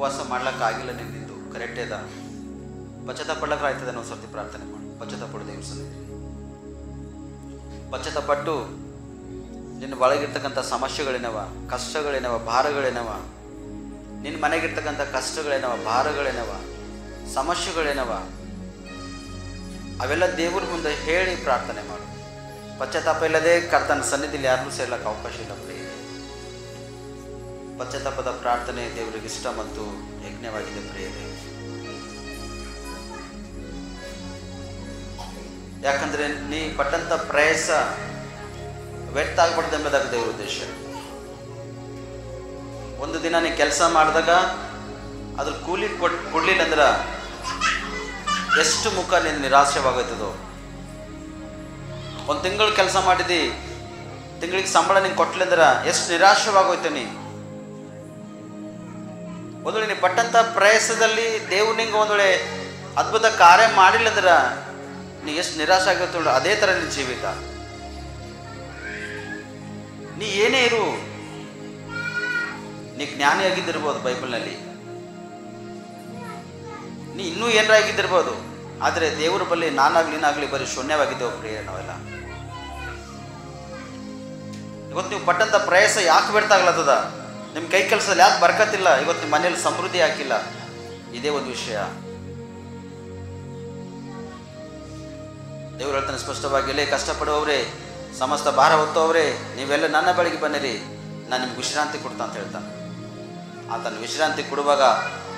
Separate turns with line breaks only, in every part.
ಉಪವಾಸ ಮಾಡ್ಲಿಕ್ಕಾಗಿಲ್ಲ ನಿಂದು ಕರೆಕ್ಟೇ ಅದ, ಪಶ್ಚಾತ್ತಾಪ ಪಡ್ಲಕ್ಕೆ ಆಯ್ತದೆ. ನಾವು ಸರ್ತಿ ಪ್ರಾರ್ಥನೆ ಮಾಡಿ ಪಶ್ಚಾತ್ತಾಪ ಪಡೋದು ದೇವ್ರ ಸನ್ನಿಧಿಯಲ್ಲಿ ಪಶ್ಚಾತ್ತಾಪಟ್ಟು ನಿನ್ನ ಒಳಗಿರ್ತಕ್ಕಂಥ ಸಮಸ್ಯೆಗಳೇನವ, ಕಷ್ಟಗಳೇನವ, ಭಾರಗಳೇನವ, ನಿನ್ನ ಮನೆಗಿರ್ತಕ್ಕಂಥ ಕಷ್ಟಗಳೇನವ, ಭಾರಗಳೇನವ, ಸಮಸ್ಯೆಗಳೇನವ, ಅವೆಲ್ಲ ದೇವ್ರ ಮುಂದೆ ಹೇಳಿ ಪ್ರಾರ್ಥನೆ ಮಾಡು. ಪಶ್ಚಾತ್ತಾಪ ಇಲ್ಲದೆ ಕರ್ತನ ಸನ್ನಿಧಿಯಲ್ಲಿ ಯಾರನ್ನೂ ಸೇರ್ಲಕ್ಕೆ ಅವಕಾಶ ಇಲ್ಲ. ಪ್ರಿಯರೇ, ಪಶ್ಚಾತ್ತಾಪದ ಪ್ರಾರ್ಥನೆ ದೇವರಿಗೆ ಇಷ್ಟ ಮತ್ತು ಯಜ್ಞವಾಗಿದೆ. ಪ್ರಿಯರೇ, ಯಾಕಂದ್ರೆ ನೀ ಪಟ್ಟಂತ ಪ್ರಯಾಸ ವ್ಯರ್ಥ ಆಗ್ಬಾರ್ದು ಎಂಬುದಾಗ ದೇವ್ರ ಉದ್ದೇಶ. ಒಂದು ದಿನ ನೀ ಕೆಲಸ ಮಾಡಿದಾಗ ಅದ್ರ ಕೂಲಿ ಕೊಡ್ಲಿಲ್ಲ ಅಂದ್ರೆ ಎಷ್ಟು ಮುಖ ನಿನ್ನ ನಿರಾಶವಾಗುತ್ತದೋ. ಒಂದು ತಿಂಗಳು ಕೆಲಸ ಮಾಡಿದಿ, ತಿಂಗಳಿಗೆ ಸಂಬಳ ನಿಂಗೆ ಕೊಟ್ಲಿಂದ್ರೆ ಎಷ್ಟು ನಿರಾಶವಾಗೋಯ್ತು. ನೀ ಒಂದು ವೇಳೆ ನೀ ಪಟ್ಟಂತ ಪ್ರಯಾಸದಲ್ಲಿ ದೇವ್ರು ನಿಂಗೆ ಒಂದು ವೇಳೆ ಅದ್ಭುತ ಕಾರ್ಯ ಮಾಡಿಲ್ಲ ಅಂದ್ರೆ ನೀ ಎಷ್ಟು ನಿರಾಶೆ ಆಗುತ್ತೆ ನೋಡು. ಅದೇ ಥರ ನಿನ್ನ ಜೀವಿತ. ನೀ ಏನೇ ಇರು, ನೀ ಜ್ಞಾನಿ ಆಗಿದ್ದಿರ್ಬೋದು, ಬೈಬಲ್ನಲ್ಲಿ ನೀ ಇನ್ನೂ ಏನಾರ ಆಗಿದ್ದಿರ್ಬೋದು, ಆದರೆ ದೇವರ ಬಳಿ ನಾನಾಗ್ಲಿ ನೀನಾಗ್ಲಿ ಬರೀ ಶೂನ್ಯವಾಗಿದ್ದೇವೆ. ಪ್ರಿಯ, ನಾವೆಲ್ಲ ಇವತ್ತು ನೀವು ಪಟ್ಟಂತ ಪ್ರಯಾಸ ಯಾಕೆ ವ್ಯರ್ಥ ಆಗ್ಲತ್ತದ? ನಿಮ್ಮ ಕೈ ಕೆಲಸದಲ್ಲಿ ಯಾಕೆ ಬರ್ಕತ್ತಿಲ್ಲ? ಇವತ್ತು ನಿಮ್ಮ ಮನೇಲಿ ಸಮೃದ್ಧಿ ಹಾಕಿಲ್ಲ? ಇದೇ ಒಂದು ವಿಷಯ. ದೇವ್ರು ಹೇಳ್ತಾನೆ ಸ್ಪಷ್ಟವಾಗಿ, ಇಲ್ಲೇ ಕಷ್ಟಪಡುವವ್ರೆ, ಸಮಸ್ತ ಭಾರ ಹೊತ್ತವ್ರೆ, ನೀವೆಲ್ಲ ನನ್ನ ಬಳಿಗೆ ಬನ್ನಿರಿ, ನಾನು ನಿಮ್ಗೆ ವಿಶ್ರಾಂತಿ ಕೊಡ್ತಾ ಅಂತ ಹೇಳ್ತಾನೆ. ಆತನ ವಿಶ್ರಾಂತಿ ಕೊಡುವಾಗ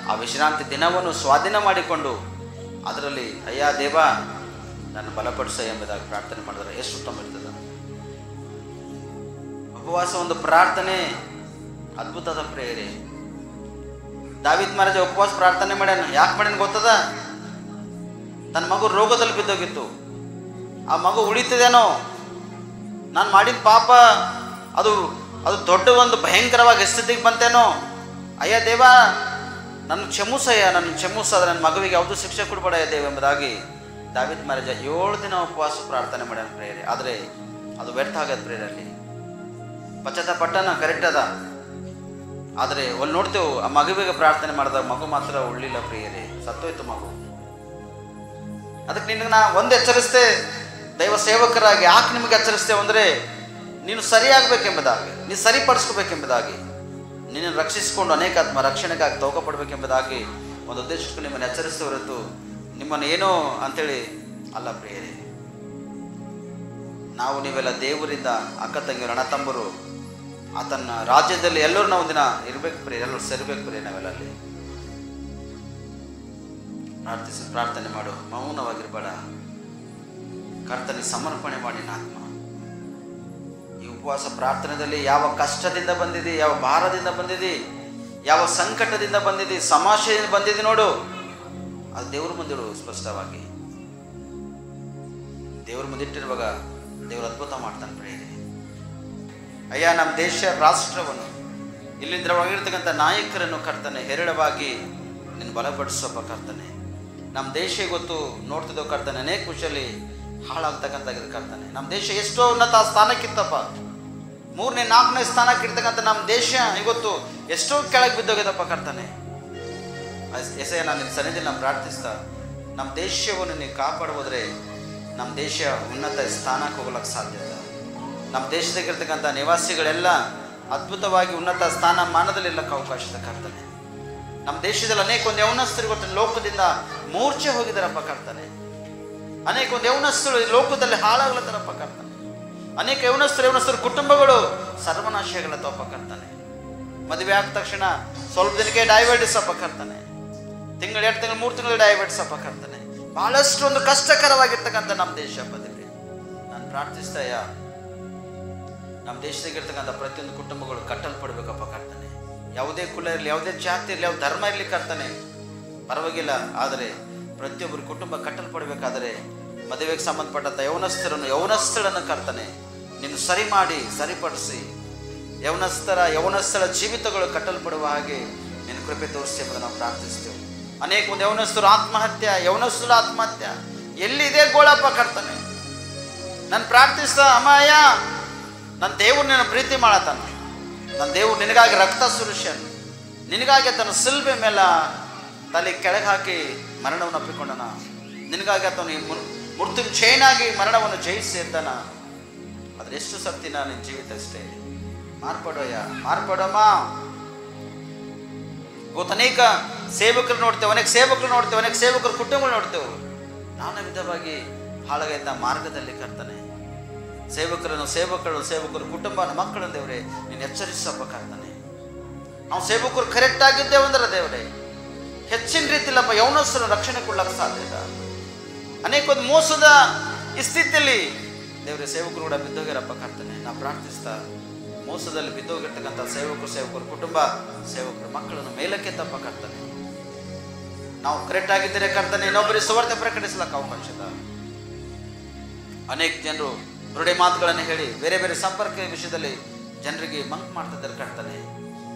ಆ ವಿಶ್ರಾಂತಿ ದಿನವನ್ನು ಸ್ವಾಧೀನ ಮಾಡಿಕೊಂಡು ಅದರಲ್ಲಿ ಅಯ್ಯ ದೇವ ನನ್ನ ಬಲಪಡಿಸ ಎಂಬುದಾಗಿ ಪ್ರಾರ್ಥನೆ ಮಾಡಿದ್ರೆ ಎಷ್ಟು ಉತ್ತಮ ಇರ್ತದೆ. ಉಪವಾಸ ಒಂದು ಪ್ರಾರ್ಥನೆ ಅದ್ಭುತದ. ಪ್ರಿಯರೇ, ದಾವೀದ್ ಮಹಾರಾಜ ಉಪವಾಸ ಪ್ರಾರ್ಥನೆ ಮಾಡ್ಯಾನ. ಯಾಕೆ ಮಾಡ್ಯಾನ ಗೊತ್ತದ? ತನ್ನ ಮಗು ರೋಗದಲ್ಲಿ ಬಿದ್ದೋಗಿತ್ತು. ಆ ಮಗು ಉಳಿತದೇನೋ, ನಾನು ಮಾಡಿದ ಪಾಪ ಅದು ದೊಡ್ಡ ಒಂದು ಭಯಂಕರವಾಗಿ ಸ್ಥಿತಿಗೆ ಬಂತೇನೋ, ಅಯ್ಯ ದೇವ ನನ್ನ ಕ್ಷಮಿಸಯ್ಯ, ನನ್ನ ಕ್ಷಮಿಸಾದ್ರೆ ನನ್ನ ಮಗುವಿಗೆ ಯಾವುದೂ ಶಿಕ್ಷೆ ಕೊಡ್ಬೇಡಯ್ಯ ದೇವ ಎಂಬುದಾಗಿ ದಾವೀದ್ ಮಹಾರಾಜ 7 ದಿನ ಉಪವಾಸ ಪ್ರಾರ್ಥನೆ ಮಾಡ್ಯಾನ. ಪ್ರಿಯರೇ, ಆದರೆ ಅದು ವ್ಯರ್ಥ ಆಗತ್ತೆ. ಪ್ರಿಯರಲ್ಲಿ ಪಶ್ಚಾತ್ತಾಪಟ್ಟನ ಕರೆಕ್ಟ್ ಅದ, ಆದರೆ ಅಲ್ಲಿ ನೋಡ್ತೇವೆ ಆ ಮಗುವಿಗೆ ಪ್ರಾರ್ಥನೆ ಮಾಡಿದಾಗ ಮಗು ಮಾತ್ರ ಉಳ್ಳಿಲ್ಲ. ಪ್ರಿಯರೇ, ಸತ್ತೋಯ್ತು ಮಗು. ಅದಕ್ಕೆ ನಿನಗೆ ನಾ ಒಂದು ಎಚ್ಚರಿಸ್ತೆ, ದೈವ ಸೇವಕರಾಗಿ ಯಾಕೆ ನಿಮಗೆ ಎಚ್ಚರಿಸ್ತೇವೆ ಅಂದರೆ ನೀನು ಸರಿಯಾಗಬೇಕೆಂಬುದಾಗಿ, ನೀನು ಸರಿಪಡಿಸ್ಕೋಬೇಕೆಂಬುದಾಗಿ, ನಿನ್ನನ್ನು ರಕ್ಷಿಸಿಕೊಂಡು ಅನೇಕ ಆತ್ಮ ರಕ್ಷಣೆಗಾಗಿ ತೋಕ ಪಡಬೇಕೆಂಬುದಾಗಿ ಒಂದು ಉದ್ದೇಶಕ್ಕೂ ನಿಮ್ಮನ್ನು ಎಚ್ಚರಿಸ್ತೇ ಹೊರತು ನಿಮ್ಮನ್ನು ಏನೋ ಅಂಥೇಳಿ ಅಲ್ಲ. ಪ್ರಿಯರೇ, ನಾವು ನೀವೆಲ್ಲ ದೇವರಿಂದ ಅಕ್ಕ ತಂಗಿಯರು, ಅಣ್ಣ ತಮ್ಮರು, ಆತನ ರಾಜ್ಯದಲ್ಲಿ ಎಲ್ಲರೂ ನಾವು ದಿನ ಇರಬೇಕು. ಪ್ರಿಯ, ಎಲ್ಲರೂ ಸೇರಬೇಕು. ಪ್ರಿಯ, ನಾವೆಲ್ಲ ಅಲ್ಲಿ ಪ್ರಾರ್ಥನೆ ಮಾಡು, ಮೌನವಾಗಿರ್ಬೇಡ. ಕರ್ತನಿಗೆ ಸಮರ್ಪಣೆ ಮಾಡಿ ಆತ್ಮ. ಈ ಉಪವಾಸ ಪ್ರಾರ್ಥನೆಯಲ್ಲಿ ಯಾವ ಕಷ್ಟದಿಂದ ಬಂದಿದೆ, ಯಾವ ಭಾರದಿಂದ ಬಂದಿದೆ, ಯಾವ ಸಂಕಟದಿಂದ ಬಂದಿದೆ, ಸಮಸ್ಯೆಯಿಂದ ಬಂದಿದೆ ನೋಡು, ಅದು ದೇವ್ರ ಮುಂದಿಡು ಸ್ಪಷ್ಟವಾಗಿ. ದೇವ್ರ ಮುಂದಿಟ್ಟಿರುವಾಗ ದೇವ್ರು ಅದ್ಭುತ ಮಾಡ್ತಾನೆ. ಪ್ರಿಯರೇ, ಅಯ್ಯ ನಮ್ಮ ದೇಶ ರಾಷ್ಟ್ರವನ್ನು ಇಲ್ಲಿಂದ ಒಳಗಿರ್ತಕ್ಕಂಥ ನಾಯಕರನ್ನು ಕರ್ತನೆ ಹೇರಳವಾಗಿ ನಿನ್ನ ಬಲಪಡಿಸೋಪ್ಪ ಕರ್ತನೆ. ನಮ್ಮ ದೇಶ ಗೊತ್ತು ನೋಡ್ತಿದ್ದೋ ಕರ್ತನೆ, ಅನೇಕ ವಿಷಯದಲ್ಲಿ ಹಾಳಾಗ್ತಕ್ಕಂಥದ್ದು ಕರ್ತನೆ. ನಮ್ಮ ದೇಶ ಎಷ್ಟೋ ಉನ್ನತ ಸ್ಥಾನಕ್ಕಿತ್ತಪ್ಪ, 3ನೇ 4ನೇ ಸ್ಥಾನಕ್ಕಿರ್ತಕ್ಕಂಥ ನಮ್ಮ ದೇಶ ಇವತ್ತು ಎಷ್ಟೋ ಕೆಳಗೆ ಬಿದ್ದೋಗಿದಪ್ಪ ಕರ್ತನೆ. ಎಸೆಯ ನಾನು ನಿನ್ನ ಸನ್ನಿಧಿಯಲ್ಲಿ ನಾನು ಪ್ರಾರ್ಥಿಸ್ತಾ ನಮ್ಮ ದೇಶವನ್ನು ನೀವು ಕಾಪಾಡುವುದ್ರೆ ನಮ್ಮ ದೇಶ ಉನ್ನತ ಸ್ಥಾನಕ್ಕೆ ಹೋಗ್ಲಿಕ್ಕೆ ಸಾಧ್ಯತೆ. ನಮ್ಮ ದೇಶದಾಗಿರ್ತಕ್ಕಂಥ ನಿವಾಸಿಗಳೆಲ್ಲ ಅದ್ಭುತವಾಗಿ ಉನ್ನತ ಸ್ಥಾನಮಾನದಲ್ಲಿ ಇಲ್ಲಕ್ಕೆ ಅವಕಾಶದ ಕರ್ತನೆ. ನಮ್ಮ ದೇಶದಲ್ಲಿ ಅನೇಕ ಒಂದು ಯೌವನಸ್ಥರು ಗೊತ್ತ ಲೋಕದಿಂದ ಮೂರ್ಛೆ ಹೋಗಿದ್ದಾರಪ್ಪ ಕರ್ತನೆ. ಅನೇಕ ಒಂದು ಯೌವನಸ್ಥರು ಈ ಲೋಕದಲ್ಲಿ ಹಾಳಾಗ್ಲತ್ತಾರಪ್ಪ ಕರ್ತನೆ. ಅನೇಕ ಯೌವನಸ್ಥರು ಕುಟುಂಬಗಳು ಸರ್ವನಾಶಗಳತ್ತಪ್ಪ ಕರ್ತನೆ. ಮದುವೆ ಆದ ತಕ್ಷಣ ಸ್ವಲ್ಪ ದಿನಕ್ಕೆ ಡೈವರ್ಟಿಸ್ ಅಪ್ಪ ಕರ್ತನೆ. 1 ತಿಂಗಳು 2 ತಿಂಗಳು 3 ತಿಂಗಳು ಡೈವರ್ಟಿಸ್ ಅಪ್ಪ ಕರ್ತನೆ. ಬಹಳಷ್ಟು ಒಂದು ಕಷ್ಟಕರವಾಗಿರ್ತಕ್ಕಂಥ ನಮ್ಮ ದೇಶ ಪದವಿ ನಾನು ಪ್ರಾರ್ಥಿಸ್ತಯ್ಯ, ನಮ್ಮ ದೇಶದಾಗಿರ್ತಕ್ಕಂಥ ಪ್ರತಿಯೊಂದು ಕುಟುಂಬಗಳು ಕಟ್ಟಲ್ಪಡ್ಬೇಕಪ್ಪ ಕರ್ತನೆ. ಯಾವುದೇ ಕುಲ ಇರಲಿ, ಯಾವುದೇ ಜಾತಿ ಇರಲಿ, ಯಾವ ಧರ್ಮ ಇರಲಿ ಕರ್ತನೆ ಪರವಾಗಿಲ್ಲ, ಆದರೆ ಪ್ರತಿಯೊಬ್ಬರು ಕುಟುಂಬ ಕಟ್ಟಲ್ಪಡಬೇಕಾದರೆ ಮದುವೆಗೆ ಸಂಬಂಧಪಟ್ಟಂಥ ಯೌವನಸ್ಥಳನ್ನು ಕರ್ತನೆ ನೀನು ಸರಿ ಮಾಡಿ ಸರಿಪಡಿಸಿ ಯೌವನಸ್ಥಳ ಜೀವಿತಗಳು ಕಟ್ಟಲ್ಪಡುವ ಹಾಗೆ ನಿನ್ನ ಕೃಪೆ ತೋರಿಸ್ತೇವೆ ನಾವು ಪ್ರಾರ್ಥಿಸ್ತೇವೆ. ಅನೇಕ ಒಂದು ಯೌವನಸ್ಥಳ ಆತ್ಮಹತ್ಯೆ ಎಲ್ಲಿದೆ ಗೋಳಪ್ಪ ಕರ್ತನೆ. ನಾನು ಪ್ರಾರ್ಥಿಸ್ತಾ ಅಮ್ಮಯ್ಯ, ನನ್ನ ದೇವ್ರು ನಿನ್ನ ಪ್ರೀತಿ ಮಾಡತಾನ, ನನ್ನ ದೇವ್ರು ನಿನಗಾಗಿ ರಕ್ತ ಸುರಿಸ್ಯಾನ, ನಿನಗಾಗಿ ತನ್ನ ಸಿಲ್ಬೆ ಮೇಲೆ ತಲೆ ಕೆಳಗೆ ಹಾಕಿ ಮರಣವನ್ನು ಅಪ್ಪಿಕೊಂಡನ. ನಿನಗಾಗಿ ಆತನು ಮೃತ್ಯು ಚೈನಾಗಿ ಮರಣವನ್ನು ಜಯಿಸಿ ಎದ್ದಾನ. ಆದ್ರೆ ಎಷ್ಟು ಸತ್ತಿನ ನಿನ್ನ ಜೀವಿತ ಅಷ್ಟೇ. ಮಾರ್ಪಡೋಯ್ಯ, ಮಾರ್ಪಡೋಮ್ಮ. ಇವತ್ತು ಅನೇಕ ಸೇವಕರು ನೋಡ್ತೇವೆ, ಅನೇಕ ಸೇವಕರು ನೋಡ್ತೇವೆ, ಅನೇಕ ಸೇವಕರ ಕುಟುಂಬಗಳು ನೋಡ್ತೇವೆ. ನಾನಾ ವಿಧವಾಗಿ ಹಾಳಾಗೈತ ಮಾರ್ಗದಲ್ಲಿ ಕರ್ತನೆ. ಸೇವಕರು ಕುಟುಂಬ ಮಕ್ಕಳನ್ನು ದೇವರೇ ನೀನು ಎಚ್ಚರಿಸಪ್ಪ ಕರ್ತನೆ. ನಾವು ಸೇವಕರು ಕರೆಕ್ಟ್ ಆಗಿದ್ದೇವೆ ಅಂದ್ರೆ ದೇವರೇ ಹೆಚ್ಚಿನ ರೀತಿಯಲ್ಲಪ್ಪ ಯೌವನಸ್ಥರು ರಕ್ಷಣೆ ಕೊಡ್ಲಕ್ಕೆ ಸಾಧ್ಯ ಇಲ್ಲ. ಅನೇಕ ಒಂದು ಮೋಸದ ಈ ಸ್ಥಿತಿಯಲ್ಲಿ ದೇವರೇ ಸೇವಕರು ಕೂಡ ಬಿದ್ದೋಗ್ಯಾರಪ್ಪ ಕರ್ತನೆ. ನಾವು ಪ್ರಾರ್ಥಿಸ್ತಾ ಮೋಸದಲ್ಲಿ ಬಿದ್ದೋಗಿರ್ತಕ್ಕಂಥ ಸೇವಕರು ಕುಟುಂಬ ಸೇವಕರು ಮಕ್ಕಳನ್ನು ಮೇಲಕ್ಕೆ ತಪ್ಪ ಕರ್ತನೆ. ನಾವು ಕರೆಕ್ಟ್ ಆಗಿದ್ದರೆ ಕರ್ತನೆ ಇನ್ನೊಬ್ಬರಿಗೆ ಸುವಾರ್ತೆ ಪ್ರಕಟಿಸ್ಲಕ್ಕೆ ಅವಕಾಶ ಇಲ್ಲ. ಅನೇಕ ಜನರು ನುಡಿ ಮಾತುಗಳನ್ನು ಹೇಳಿ ಬೇರೆ ಬೇರೆ ಸಂಪರ್ಕ ವಿಷಯದಲ್ಲಿ ಜನರಿಗೆ ಮಂಕ್ ಮಾಡ್ತಿದ್ದಾರೆ ಕರ್ತನೆ.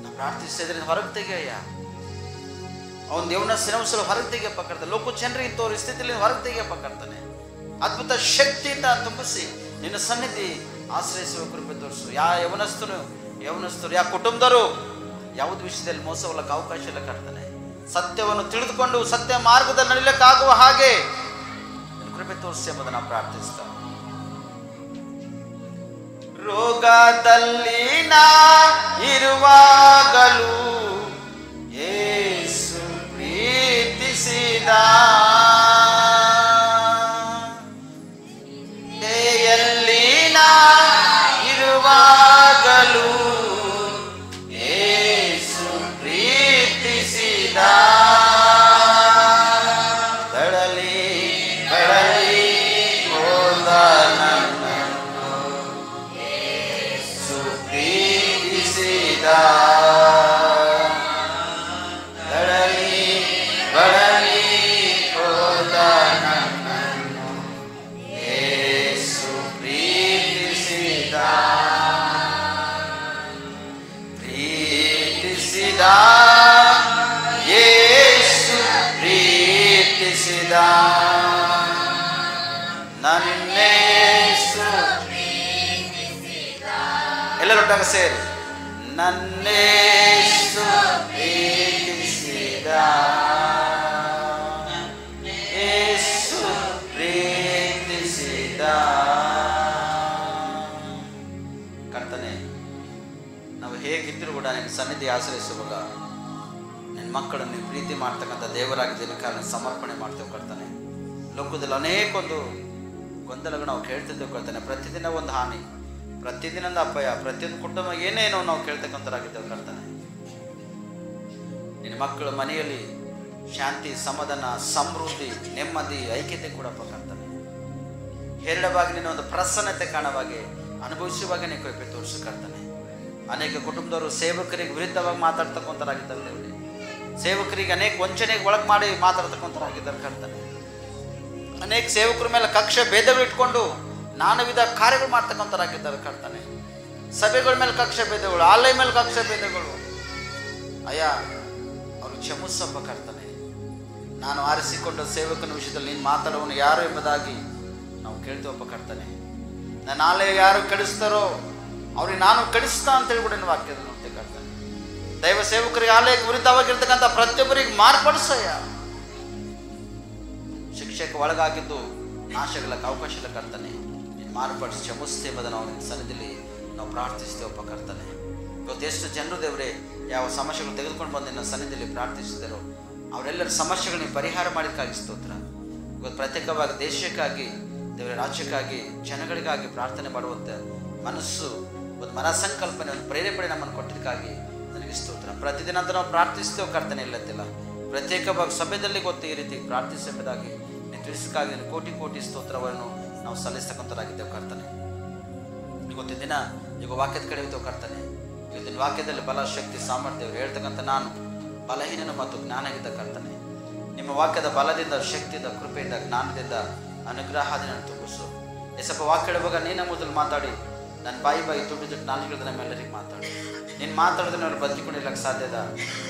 ನಾವು ಪ್ರಾರ್ಥಿಸಿದ್ರೆ ಹೊರಗೆ ತೆಗೆಯ ಅವನ ದೇವನ ಸಿನವಸಲು ಹೊರಗೆ ತೆಗೆಯಪ್ಪ ಕರ್ತನೆ. ಲೋಕ ಜನರಿಗೆ ತೋರಿ ಸ್ಥಿತಿಯಲ್ಲಿ ಹೊರಗೆ ತೆಗೆಯಪ್ಪ ಕರ್ತನೆ. ಅದ್ಭುತ ಶಕ್ತಿಯಿಂದ ತುಂಬಿಸಿ ನಿನ್ನ ಸನ್ನಿಧಿ ಆಶ್ರಯಿಸುವ ಕೃಪೆ ತೋರಿಸು. ಯವನಸ್ಥರು ಯಾ ಕುಟುಂಬದವರು ಯಾವುದೇ ವಿಷಯದಲ್ಲಿ ಮೋಸ ಹೋಗಕ್ಕೆ ಅವಕಾಶ ಇಲ್ಲ ಕರ್ತನೆ. ಸತ್ಯವನ್ನು ತಿಳಿದುಕೊಂಡು ಸತ್ಯ ಮಾರ್ಗದಲ್ಲಿ ನಡಿಲಿಕ್ಕಾಗುವ ಹಾಗೆ ಕೃಪೆ ತೋರಿಸಿ ಎಂಬುದನ್ನು ನಾವು ಪ್ರಾರ್ಥಿಸ್ತಾ. ರೋಗದಲ್ಲಿ ನಾ ಇರುವಾಗಲೂ ಯೇಸು ಪ್ರೀತಿಸಿದ, ದೇಯಲ್ಲಿ ನಾ ಇರುವಾಗಲೂ ಯೇಸು ಪ್ರೀತಿಸಿದ, ಬೆಳಲಿ ಹೋದ ನನ್ನನ್ನು ಯೇಸು ಪ್ರೀತಿಸಿದ, ಬೆಳಲಿ ಹೋದ ನನ್ನನ್ನು ಯೇಸು ಪ್ರೀತಿಸಿದ, ಯೇಸು ಪ್ರೀತಿಸಿದ, ನನ್ನೇಸು ಎಲ್ಲರೊಟ್ಟಾಗ ಸೇರಿ ನನ್ನೇಸು ಪ್ರೀತಿಸಿದ, ಯೇಸು ಪ್ರೀತಿಸಿದ. ಕರ್ತನೆ, ನಾವು ಹೇಗಿದ್ದರೂ ಕೂಡ ನಿನ್ನ ಸನ್ನಿಧಿ ಆಶ್ರಯಿಸುವಾಗ ನಿನ್ನ ಮಕ್ಕಳನ್ನು ಪ್ರೀತಿ ಮಾಡ್ತಕ್ಕಂಥ ದೇವರಾಗಿದ್ದ ಕಾರಣ ಸಮರ್ಪಣೆ ಮಾಡ್ತೇವೆ ಕರ್ತನೆ. ಲೋಕದಲ್ಲಿ ಅನೇಕ ಒಂದು ಗೊಂದಲಗಳು ನಾವು ಕೇಳ್ತಿದ್ದೇವೆ ಕರ್ತನೆ. ಪ್ರತಿದಿನ ಒಂದು ಹಾನಿ, ಪ್ರತಿದಿನದ ಅಪಾಯ, ಪ್ರತಿಯೊಂದು ಕುಟುಂಬ ಏನೇನೋ ನಾವು ಕೇಳ್ತಕ್ಕಂಥರಾಗಿದ್ದೇವೆ ಕರ್ತನೆ. ನಿನ್ನ ಮಕ್ಕಳ ಮನೆಯಲ್ಲಿ ಶಾಂತಿ, ಸಮಾಧಾನ, ಸಮೃದ್ಧಿ, ನೆಮ್ಮದಿ, ಐಕ್ಯತೆ ಕೊಡಪ್ಪ ಕರ್ತನೆ. ಹೇರಳವಾಗಿ ನಿನ್ನ ಒಂದು ಪ್ರಸನ್ನತೆ ಕಾಣವಾಗಿ ಅನುಭವಿಸುವಾಗ ನೀನು ಕೃಪೆ ತೋರಿಸು ಕರ್ತನೆ. ಅನೇಕ ಕುಟುಂಬದವರು ಸೇವಕರಿಗೆ ವಿರುದ್ಧವಾಗಿ ಮಾತಾಡ್ತಕ್ಕಂಥರಾಗಿದ್ದಾರೆ ದೇವರೇ. ಸೇವಕರಿಗೆ ಅನೇಕ ವಂಚನೆಗೆ ಒಳಗೆ ಮಾಡಿ ಮಾತಾಡ್ತಕ್ಕಂಥರಾಗಿದ್ದಾರೆ ಕರ್ತನೆ. ಅನೇಕ ಸೇವಕರ ಮೇಲೆ ಕಕ್ಷೆ ಭೇದಗಳು ಇಟ್ಕೊಂಡು ನಾನಾ ವಿಧ ಕಾರ್ಯಗಳು ಮಾಡ್ತಕ್ಕಂಥರಾಗಿದ್ದಾರೆ ಕರ್ತನೆ. ಸಭೆಗಳ ಮೇಲೆ ಕಕ್ಷೆ ಭೇದಗಳು, ಆಲಯ ಮೇಲೆ ಕಕ್ಷೆ ಭೇದಗಳು, ಅಯ್ಯ ಅವರು ಕ್ಷಮಿಸಪ್ಪ ಕರ್ತನೆ. ನಾನು ಆರಿಸಿಕೊಂಡ ಸೇವಕನ ವಿಷಯದಲ್ಲಿ ನೀನು ಮಾತಾಡುವನು ಯಾರು ಎಂಬುದಾಗಿ ನಾವು ಕೇಳ್ತೀವಪ್ಪ ಕರ್ತನೆ. ನನ್ನ ಆಲಯ ಯಾರು ಕೆಡಿಸ್ತಾರೋ ಅವ್ರಿಗೆ ನಾನು ಕಡಿಸ್ತಾ ಅಂತೇಳಿ ಕೂಡ ನೀವು ವಾಕ್ಯದ ನೋಡ್ತೇವೆ ಕರ್ತನೆ. ದೈವ ಸೇವಕರಿಗೆ ಆಲಯಕ್ಕೆ ವಿರುದ್ಧವಾಗಿರ್ತಕ್ಕಂಥ ಪ್ರತಿಯೊಬ್ಬರಿಗೆ ಮಾರ್ಪಡಿಸಯ್ಯ. ಶಿಕ್ಷೆಗೆ ಒಳಗಾಗಿದ್ದು ನಾಶಗಳಕ್ಕೆ ಅವಕಾಶ ಇಲ್ಲ ಕರ್ತನೆ. ನೀನು ಮಾರ್ಪಡಿಸಿ ಕ್ಷಮಿಸ್ತೇ ಎಂಬುದನ್ನು ನಾವು ನಿನ್ನ ಸನ್ನಿಧಿಯಲ್ಲಿ ನಾವು ಪ್ರಾರ್ಥಿಸ್ತೇವಪ್ಪ ಕರ್ತನೆ. ಇವತ್ತು ಎಷ್ಟು ಜನರು ದೇವರೇ ಯಾವ ಸಮಸ್ಯೆಗಳು ತೆಗೆದುಕೊಂಡು ಬಂದು ನಿನ್ನ ಸನ್ನಿಧಿಯಲ್ಲಿ ಪ್ರಾರ್ಥಿಸಿದರೋ ಅವರೆಲ್ಲರ ಸಮಸ್ಯೆಗಳನ್ನ ಪರಿಹಾರ ಮಾಡಿದಕ್ಕಾಗಿ ಸ್ತೋತ್ರ. ಇವತ್ತು ಪ್ರತ್ಯೇಕವಾಗಿ ದೇಶಕ್ಕಾಗಿ, ದೇವರ ರಾಜ್ಯಕ್ಕಾಗಿ, ಜನಗಳಿಗಾಗಿ ಪ್ರಾರ್ಥನೆ ಮಾಡುವಂಥ ಮನಸ್ಸು, ಒಂದು ಮನಸಂಕಲ್ಪನೆ, ಒಂದು ಪ್ರೇರೇಪಣೆ ನಮ್ಮನ್ನು ಕೊಟ್ಟಿದ್ದಕ್ಕಾಗಿ ನನಗೆ ಸ್ತೋತ್ರ. ಪ್ರತಿದಿನ ಅಂತ ನಾವು ಪ್ರಾರ್ಥಿಸ್ತೇವೆ ಕರ್ತನೆ, ಇಲ್ಲತ್ತಿಲ್ಲ. ಪ್ರತ್ಯೇಕವಾಗಿ ಸಭೆಯಲ್ಲಿ ಗೊತ್ತು ಈ ರೀತಿ ಪ್ರಾರ್ಥಿಸಬೇಕಾಗಿ ನೀನು ತಿಳಿಸಕ್ಕಾಗಿ ನೀನು ಕೋಟಿ ಕೋಟಿ ಸ್ತೋತ್ರವನ್ನು ನಾವು ಸಲ್ಲಿಸ್ತಕ್ಕಂಥರಾಗಿದ್ದೇವೆ ಕರ್ತನೆ. ಇವತ್ತಿನ ದಿನ ಈಗ ವಾಕ್ಯದ ಕಡೆ ಇದ್ದೇವೆ ಕರ್ತನೆ. ಇವತ್ತಿನ ವಾಕ್ಯದಲ್ಲಿ ಬಲ, ಶಕ್ತಿ, ಸಾಮರ್ಥ್ಯ ಹೇಳ್ತಕ್ಕಂಥ ನಾನು ಬಲಹೀನನು ಮತ್ತು ಜ್ಞಾನವಿದ್ದ ಕರ್ತನೆ. ನಿಮ್ಮ ವಾಕ್ಯದ ಬಲದಿಂದ, ಶಕ್ತಿಯಿಂದ, ಕೃಪೆಯಿಂದ, ಜ್ಞಾನದಿಂದ, ಅನುಗ್ರಹದಿಂದ ತುಂಬಿಸು. ಎಸಪ್ಪ ವಾಕ್ಯ ಹೇಳುವಾಗ ನೀನ ಮೊದಲು ಮಾತಾಡಿ ನನ್ನ ಬಾಯಿ ತುಟ್ಟು ನಾಲ್ಕು ನಮ್ಮೆಲ್ಲರಿಗೆ ಮಾತಾಡಿ. ನೀನು ಮಾತಾಡಿದ್ರೆ ನಾವು ಬದುಕಿಕೊಂಡಿರ್ಲಕ್ಕೆ ಸಾಧ್ಯದ,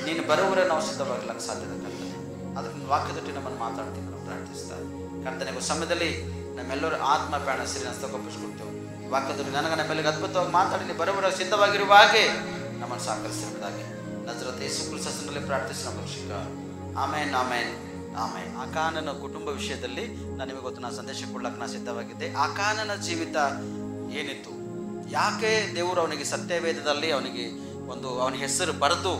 ನೀನು ಬರೋವರೆ ನಾವು ಸಿದ್ಧವಾಗಿರ್ಲಕ್ಕೆ ಸಾಧ್ಯದ ಕರ್ತನೆ. ಅದಕ್ಕೆ ವಾಕ್ಯದೊಟ್ಟಿ ನಮ್ಮನ್ನು ಮಾತಾಡ್ತೀವಿ ನಾವು ಪ್ರಾರ್ಥಿಸ್ತಾ ಕರ್ತನೆ. ಸಮಯದಲ್ಲಿ ನಮ್ಮೆಲ್ಲರೂ ಆತ್ಮ ಪ್ರಾಣ ಸಿರಿನ ತಗೊಪ್ಪಿಸ್ಕೊಡ್ತೇವೆ. ವಾಕ್ಯದಲ್ಲಿ ನನಗೆ ನಮ್ಮೆಲ್ಲರಿಗೆ ಅದ್ಭುತವಾಗಿ ಮಾತಾಡಿ ನೀವು ಬರೋವರೆ ಸಿದ್ಧವಾಗಿರುವ ಹಾಗೆ ನಮ್ಮನ್ನು ಸಹಕರಿಸಿರುವುದಾಗಿ ನಜರೇತ್ ಯೇಸು ಕ್ರಿಸ್ತನ ಹೆಸರಿನಲ್ಲಿ ಪ್ರಾರ್ಥಿಸಿ ನಮ್ಮ ರಕ್ಷಕ. ಆಮೇನ್ ಆಮೇನ್ ಆಮೇನ್. ಆಕಾನನ ಕುಟುಂಬ ವಿಷಯದಲ್ಲಿ ನಾನು ನಿಮಗೆ ಗೊತ್ತು, ನಾನು ಸಂದೇಶ ಕೊಡ್ಲಕ್ಕೆ ನಾನು ಸಿದ್ಧವಾಗಿದ್ದೆ. ಆಕಾನನ ಜೀವಿತ ಏನಿತ್ತು, ಯಾಕೆ ದೇವರು ಅವನಿಗೆ ಸತ್ಯವೇದದಲ್ಲಿ ಅವನಿಗೆ ಅವನ ಹೆಸರು ಬರೆದು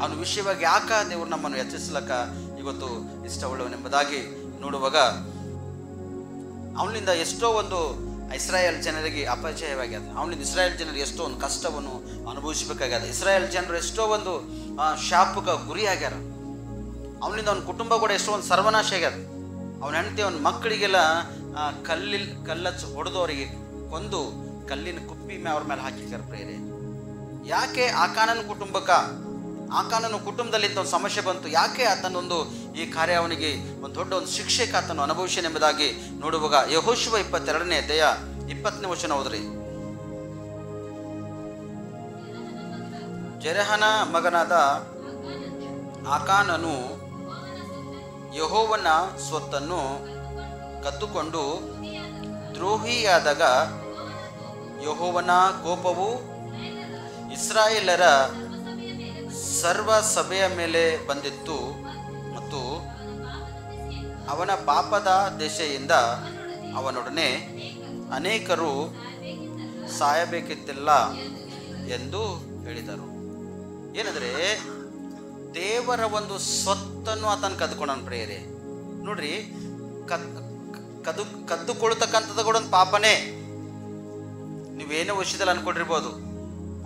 ಅವನ ವಿಷಯವಾಗಿ ಯಾಕ ದೇವರು ನಮ್ಮನ್ನು ಎಚ್ಚರಿಸಲಕ್ಕ ಇವತ್ತು ಇಷ್ಟವುಳ್ಳವನೆಂಬುದಾಗಿ ನೋಡುವಾಗ, ಅವನಿಂದ ಎಷ್ಟೋ ಇಸ್ರಾಯೇಲ್ ಜನರಿಗೆ ಅಪಚಯವಾಗ್ಯದ. ಅವನಿಂದ ಇಸ್ರಾಯೇಲ್ ಜನರಿಗೆ ಎಷ್ಟೋ ಒಂದು ಕಷ್ಟವನ್ನು ಅನುಭವಿಸಬೇಕಾಗ್ಯದ. ಇಸ್ರಾಯೇಲ್ ಜನರು ಎಷ್ಟೋ ಶಾಪಕ್ಕೆ ಗುರಿಯಾಗ್ಯಾರ. ಅವನಿಂದ ಅವನ ಕುಟುಂಬ ಕೂಡ ಎಷ್ಟೋ ಒಂದು ಸರ್ವನಾಶ ಆಗ್ಯದ. ಅವನ ಹೆಂಡತಿ ಅವನ ಮಕ್ಕಳಿಗೆಲ್ಲ ಕಲ್ಲಚ್ಚು ಹೊಡೆದು ಅವರಿಗೆ ಕೊಂದು ಕಲ್ಲಿನ ಕುಪ್ಪಿ ಅವ್ರ ಮೇಲೆ ಹಾಕಿದ್ದಾರೆ ಪ್ರೇರೆ. ಯಾಕೆ ಆಕಾನನ ಕುಟುಂಬದಲ್ಲಿ ಇಂಥ ಒಂದು ಸಮಸ್ಯೆ ಬಂತು? ಯಾಕೆ ಆತನೊಂದು ಈ ಕಾರ್ಯ ಅವನಿಗೆ ಒಂದು ದೊಡ್ಡ ಒಂದು ಶಿಕ್ಷೆಗೆ ಆತನು ಅನುಭವಿಸನೆಂಬುದಾಗಿ ನೋಡುವಾಗ ಯೆಹೋಶುವ 22ನೇ ಅಧ್ಯಾಯ 20ನೇ ವಚನ ಓದ್ರಿ. ಜೆರಹನ ಮಗನಾದ ಆಕಾನನು ಯೆಹೋವನ ಸ್ವತ್ತನ್ನು ಕದ್ದುಕೊಂಡು ದ್ರೋಹಿಯಾದಾಗ ಯೆಹೋವನ ಕೋಪವು ಇಸ್ರಾಯೇಲರ ಸರ್ವ ಸಭೆಯ ಮೇಲೆ ಬಂದಿತ್ತು ಮತ್ತು ಅವನ ಪಾಪದ ದೆಸೆಯಿಂದ ಅವನೊಡನೆ ಅನೇಕರು ಸಾಯಬೇಕಿತ್ತಿಲ್ಲ ಎಂದು ಹೇಳಿದರು. ಏನಂದ್ರೆ ದೇವರ ಒಂದು ಸ್ವತ್ತನ್ನು ಆತನ ಕದ್ಕೊಂಡನು ಪ್ರೇರೆ. ನೋಡ್ರಿ, ಕದ್ದುಕೊಳ್ತಕ್ಕಂಥದ್ದು ಕೂಡ ಒಂದು ಪಾಪನೇ. ನೀವೇನೋ ವಿಷಯದಲ್ಲಿ ಅನ್ಕೊಂಡಿರ್ಬೋದು,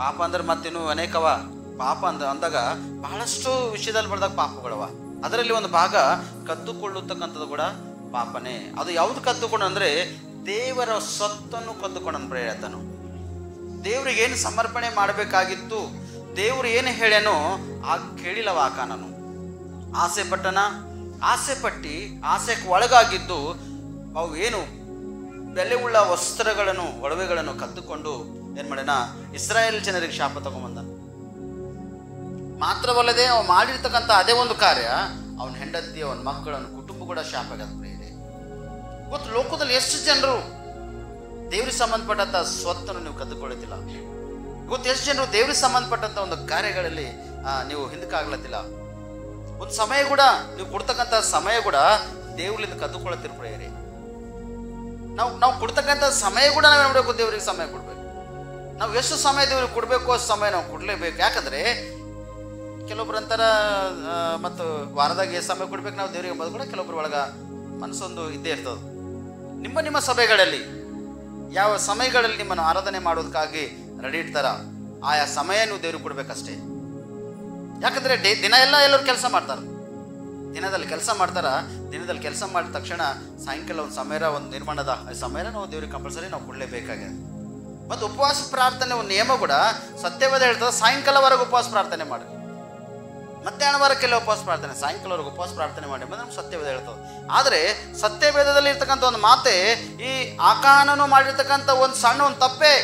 ಪಾಪ ಅಂದ್ರೆ ಮತ್ತೇನು ಅನೇಕವ. ಪಾಪ ಅಂದಾಗ ಬಹಳಷ್ಟು ವಿಷಯದಲ್ಲಿ ಬರೆದಾಗ ಪಾಪಗಳವ. ಅದರಲ್ಲಿ ಒಂದು ಭಾಗ ಕದ್ದುಕೊಳ್ಳತಕ್ಕಂಥದ್ದು ಕೂಡ ಪಾಪನೇ. ಅದು ಯಾವ್ದು ಕದ್ದುಕೊಂಡು ಅಂದ್ರೆ ದೇವರ ಸ್ವತ್ತನ್ನು ಕದ್ದುಕೊಂಡನು ಪ್ರೇರತನು. ದೇವ್ರಿಗೆ ಏನು ಸಮರ್ಪಣೆ ಮಾಡಬೇಕಾಗಿತ್ತು, ದೇವ್ರು ಏನು ಹೇಳ್ಯಾನೋ ಆ ಕೇಳಿಲ್ಲವ ಆಕಾನನು. ಆಸೆ ಪಟ್ಟಿ ಆಸೆಗೆ ಒಳಗಾಗಿದ್ದು ಅವು ಏನು ಬೆಲೆ ಉಳ್ಳ ವಸ್ತ್ರಗಳನ್ನು ಒಡವೆಗಳನ್ನು ಕದ್ದುಕೊಂಡು ಏನ್ ಮಾಡ್ಯಾನ, ಇಸ್ರಾಯೇಲ್ ಜನರಿಗೆ ಶಾಪ ತಗೊಂಬಂದ. ಮಾತ್ರವಲ್ಲದೆ ಅವ ಮಾಡಿರ್ತಕ್ಕಂಥ ಅದೇ ಒಂದು ಕಾರ್ಯ ಅವನ ಹೆಂಡತಿ, ಅವನ ಮಕ್ಕಳು, ಅವನ ಕುಟುಂಬ ಕೂಡ ಶಾಪ ಆಗತ್ತೆ. ಇವತ್ತು ಲೋಕದಲ್ಲಿ ಎಷ್ಟು ಜನರು ದೇವ್ರಿಗೆ ಸಂಬಂಧಪಟ್ಟಂತ ಸ್ವತ್ತನ್ನು ನೀವು ಕದ್ದುಕೊಳ್ಳುತ್ತಿಲ್ಲ. ಇವತ್ತು ಎಷ್ಟು ಜನರು ದೇವ್ರಿಗೆ ಸಂಬಂಧಪಟ್ಟಂತ ಒಂದು ಕಾರ್ಯಗಳಲ್ಲಿ ನೀವು ಹಿಂದಕ್ಕಾಗ್ಲತ್ತಿಲ್ಲ. ಒಂದು ಸಮಯ ಕೂಡ ನೀವು ಕೊಡ್ತಕ್ಕಂಥ ಸಮಯ ಕೂಡ ದೇವ್ರಿಂದ ಕದ್ದುಕೊಳ್ಳುತ್ತಿರ ಪ್ರೇಯರಿ. ನಾವು ಕೊಡ್ತಕ್ಕಂಥ ಸಮಯ ಕೂಡ ನಾವೇ ನೋಡಬೇಕು, ದೇವ್ರಿಗೆ ಸಮಯ ಕೊಡ್ಬೇಕು. ನಾವು ಎಷ್ಟು ಸಮಯ ದೇವ್ರಿಗೆ ಕೊಡಬೇಕು ಅಷ್ಟು ಸಮಯ ನಾವು ಕೊಡಲೇಬೇಕು. ಯಾಕಂದ್ರೆ ಕೆಲವೊಬ್ರು ಅಂತಾರ ಮತ್ತು ವಾರದಾಗ ಎಷ್ಟು ಸಮಯ ಕೊಡ್ಬೇಕು ನಾವು ದೇವ್ರಿಗೆ ಎಂಬುದು ಕೂಡ ಕೆಲವೊಬ್ರು ಒಳಗ ಮನಸ್ಸೊಂದು ಇದ್ದೇ ಇರ್ತದೆ. ನಿಮ್ಮ ಸಭೆಗಳಲ್ಲಿ ಯಾವ ಸಮಯಗಳಲ್ಲಿ ನಿಮ್ಮನ್ನು ಆರಾಧನೆ ಮಾಡೋದಕ್ಕಾಗಿ ರೆಡಿ ಇಡ್ತಾರ, ಆಯಾ ಸಮಯ ನೀವು ದೇವ್ರಿಗೆ ಕೊಡ್ಬೇಕಷ್ಟೇ. ಯಾಕಂದ್ರೆ ದಿನ ಎಲ್ಲರೂ ಕೆಲಸ ಮಾಡ್ತಾರೆ. ದಿನದಲ್ಲಿ ಕೆಲಸ ಮಾಡಿದ ತಕ್ಷಣ ಸಾಯಂಕಾಲ ಒಂದು ಸಮಯ ಒಂದು ನಿರ್ಮಾಣದ ಸಮಯ ನಾವು ದೇವ್ರಿಗೆ ಕಂಪಲ್ಸರಿ ನಾವು ಕೊಡಲೇಬೇಕಾಗಿದೆ. ಮತ್ತು ಉಪವಾಸ ಪ್ರಾರ್ಥನೆ ಒಂದು ನಿಯಮ ಕೂಡ ಸತ್ಯವೇದ ಹೇಳ್ತದೆ, ಸಾಯಂಕಾಲವರೆಗೂ ಉಪವಾಸ ಪ್ರಾರ್ಥನೆ ಮಾಡಿ, ಮಧ್ಯಾಹ್ನವರೆಗೆಲ್ಲ ಉಪವಾಸ ಪ್ರಾರ್ಥನೆ, ಸಾಯಂಕಾಲವರೆಗೂ ಉಪವಾಸ ಪ್ರಾರ್ಥನೆ ಮಾಡಿ ಅಂದ್ರೆ ನಮ್ಗೆ ಸತ್ಯವೇದ ಹೇಳ್ತದೆ. ಆದರೆ ಸತ್ಯವೇದದಲ್ಲಿ ಇರ್ತಕ್ಕಂಥ ಒಂದು ಮಾತೆ ಈ ಆಕಾನನು ಮಾಡಿರ್ತಕ್ಕಂಥ ಒಂದು ಸಣ್ಣ ಒಂದು ತಪ್ಪೇ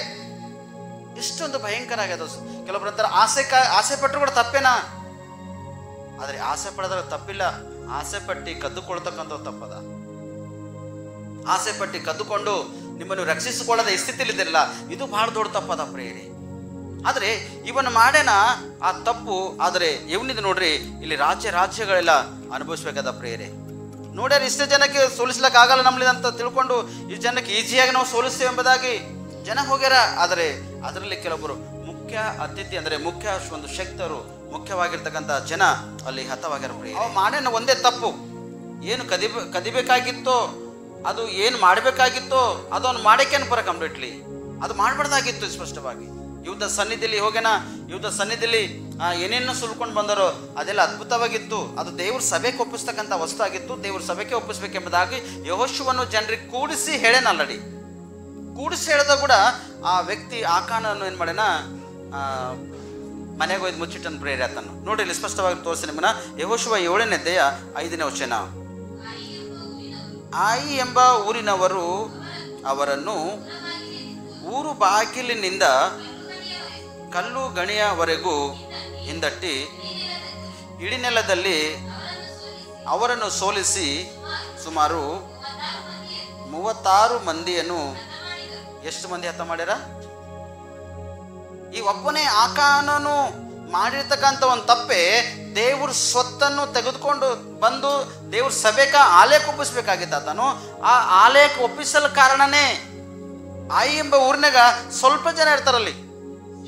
ಇಷ್ಟೊಂದು ಭಯಂಕರ ಆಗ್ಯದ. ಕೆಲವೊಬ್ರು ಅಂತಾರೆ ಆಸೆ ಪಟ್ಟರು ಕೂಡ ತಪ್ಪೇನಾ? ಆದರೆ ಆಸೆ ಪಡೋದ್ರ ತಪ್ಪಿಲ್ಲ. ಆಸೆ ಪಟ್ಟಿ ಕದ್ದುಕೊಳ್ತಕ್ಕಂಥ ತಪ್ಪದ. ಆಸೆ ಪಟ್ಟಿ ಕದ್ದುಕೊಂಡು ನಿಮ್ಮನ್ನು ರಕ್ಷಿಸಿಕೊಳ್ಳದ ಸ್ಥಿತಿಲಿದ್ದಿಲ್ಲ, ಇದು ಬಹಳ ದೊಡ್ಡ ತಪ್ಪದ ಪ್ರೇರಿ. ಆದರೆ ಇವನು ಮಾಡೇನ ಆ ತಪ್ಪು. ಆದರೆ ಇವನಿದು ನೋಡ್ರಿ, ಇಲ್ಲಿ ರಾಜ್ಯಗಳೆಲ್ಲ ಅನುಭವಿಸ್ಬೇಕಾದ ಪ್ರೇರೆ. ನೋಡ್ಯಾರ ಇಷ್ಟೇ ಜನಕ್ಕೆ ಸೋಲಿಸ್ಲಿಕ್ಕೆ ಆಗಲ್ಲ ನಮ್ಮಲ್ಲಿ ಅಂತ ತಿಳ್ಕೊಂಡು ಈ ಜನಕ್ಕೆ ಈಸಿಯಾಗಿ ನಾವು ಸೋಲಿಸ್ತೇವೆ ಎಂಬುದಾಗಿ ಜನ ಹೋಗ್ಯಾರ. ಆದರೆ ಅದರಲ್ಲಿ ಕೆಲವೊಬ್ಬರು ಮುಖ್ಯ ಅತಿಥಿ ಅಂದರೆ ಮುಖ್ಯ ಒಂದು ಶಕ್ತರು, ಮುಖ್ಯವಾಗಿರ್ತಕ್ಕಂಥ ಜನ ಅಲ್ಲಿ ಹತವಾಗ್ಯಾರ ಪ್ರೇರೆ. ಅವ ಮಾಡೇನ ಒಂದೇ ತಪ್ಪು. ಏನು ಕದಿಬೇಕಾಗಿತ್ತೋ, ಅದು ಏನು ಮಾಡಬೇಕಾಗಿತ್ತೋ ಅದು ಅವ್ನು ಮಾಡಕ್ಕೇನು ಬರ ಕಂಪ್ಲೀಟ್ಲಿ ಅದು ಮಾಡಬಾರ್ದಾಗಿತ್ತು. ಸ್ಪಷ್ಟವಾಗಿ ಯುದ್ಧ ಸನ್ನಿಧಿಯಲ್ಲಿ ಹೋಗ್ಯಾನ. ಯುದ್ಧ ಸನ್ನಿಧಿಯಲ್ಲಿ ಏನೇನು ಸುಲ್ಕೊಂಡು ಬಂದರೋ ಅದೆಲ್ಲ ಅದ್ಭುತವಾಗಿತ್ತು. ಅದು ದೇವ್ರ ಸಭೆಗೆ ಒಪ್ಪಿಸ್ತಕ್ಕಂಥ ವಸ್ತು ಆಗಿತ್ತು. ದೇವ್ರ ಸಭೆಗೆ ಒಪ್ಪಿಸ್ಬೇಕೆಂಬುದಾಗಿ ಯೆಹೋಶುವನು ಜನರಿಗೆ ಕೂಡಿಸಿ ಹೇಳೇನ. ಆಲ್ರೆಡಿ ಕೂಡಿಸಿ ಹೇಳ್ದ ಕೂಡ ಆ ವ್ಯಕ್ತಿ ಆಕಾನನ್ನು ಏನು ಮಾಡ್ಯಾನ, ಮನೆಗೆ ಹೋಯ್ದು ಮುಚ್ಚಿಟ್ಟನ್ನು ಪ್ರೇರೆ ಆತನು. ನೋಡಿ ಇಲ್ಲಿ ಸ್ಪಷ್ಟವಾಗಿ ತೋರಿಸಿ ನಿಮ್ಮನ್ನ. ಯೆಹೋಶುವ 7ನೇ ಅಧ್ಯಾಯ 5ನೇ ವಚನ. ಆಯಿ ಎಂಬ ಊರಿನವರು ಅವರನ್ನು ಊರು ಬಾಗಿಲಿನಿಂದ ಕಲ್ಲು ಗಣಿಯವರೆಗೂ ಹಿಂದಟ್ಟಿ ಇಳಿನೆಲದಲ್ಲಿ ಅವರನ್ನು ಸೋಲಿಸಿ ಸುಮಾರು 36 ಮಂದಿಯನ್ನು ಎಷ್ಟು ಮಂದಿ ಹತ ಮಾಡ್ಯಾರ? ಈ ಒಬ್ಬನೇ ಆಕಾನನು ಮಾಡಿರ್ತಕ್ಕಂಥ ಒಂದು ತಪ್ಪೆ ದೇವ್ರ ಸ್ವತ್ತನ್ನು ತೆಗೆದುಕೊಂಡು ಬಂದು ದೇವ್ರ ಸಭೆಕ ಆಲಯಕ್ಕೆ ಒಪ್ಪಿಸ್ಬೇಕಾಗಿದ್ದ ಆತನು. ಆ ಆಲಯಕ್ಕೆ ಒಪ್ಪಿಸಲು ಕಾರಣನೇ ಆಯಿ ಎಂಬ ಊರಿನಾಗ ಸ್ವಲ್ಪ ಜನ ಇರ್ತಾರಲ್ಲಿ,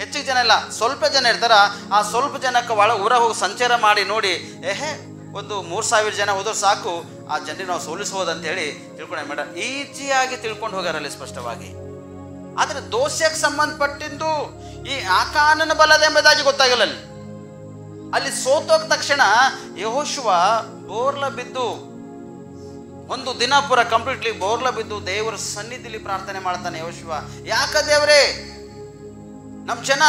ಹೆಚ್ಚಿಗೆ ಜನ ಇಲ್ಲ, ಸ್ವಲ್ಪ ಜನ ಇರ್ತಾರ. ಆ ಸ್ವಲ್ಪ ಜನಕ್ಕೆ ಊರ ಹೋಗಿ ಸಂಚಾರ ಮಾಡಿ ನೋಡಿ, ಒಂದು 3,000 ಜನ ಹೋದ್ರೆ ಸಾಕು, ಆ ಜನರಿಗೆ ನಾವು ಸೋಲಿಸ್ಬೋದು ಅಂತ ಹೇಳಿ ತಿಳ್ಕೊಂಡ ಮೇಡಮ್ ಈಜಿಯಾಗಿ ತಿಳ್ಕೊಂಡು ಹೋಗಾರಲ್ಲಿ ಸ್ಪಷ್ಟವಾಗಿ. ಆದರೆ ದೋಷಕ್ಕೆ ಸಂಬಂಧಪಟ್ಟಿದ್ದು ಈ ಆಕಾನನ ಬಲದೆಂಬುದಾಗಿ ಗೊತ್ತಾಗಲ್ಲ. ಅಲ್ಲಿ ಸೋತೋಗ ತಕ್ಷಣ ಯೆಹೋಶುವ ಬೋರ್ಲ ಬಿದ್ದು ಒಂದು ದಿನ ಪೂರ ಕಂಪ್ಲೀಟ್ಲಿ ಬೋರ್ಲ ಬಿದ್ದು ದೇವರ ಸನ್ನಿಧಿಲಿ ಪ್ರಾರ್ಥನೆ ಮಾಡ್ತಾನೆ ಯೆಹೋಶುವ. ಯಾಕ ದೇವರೇ, ನಮ್ಮ ಜನ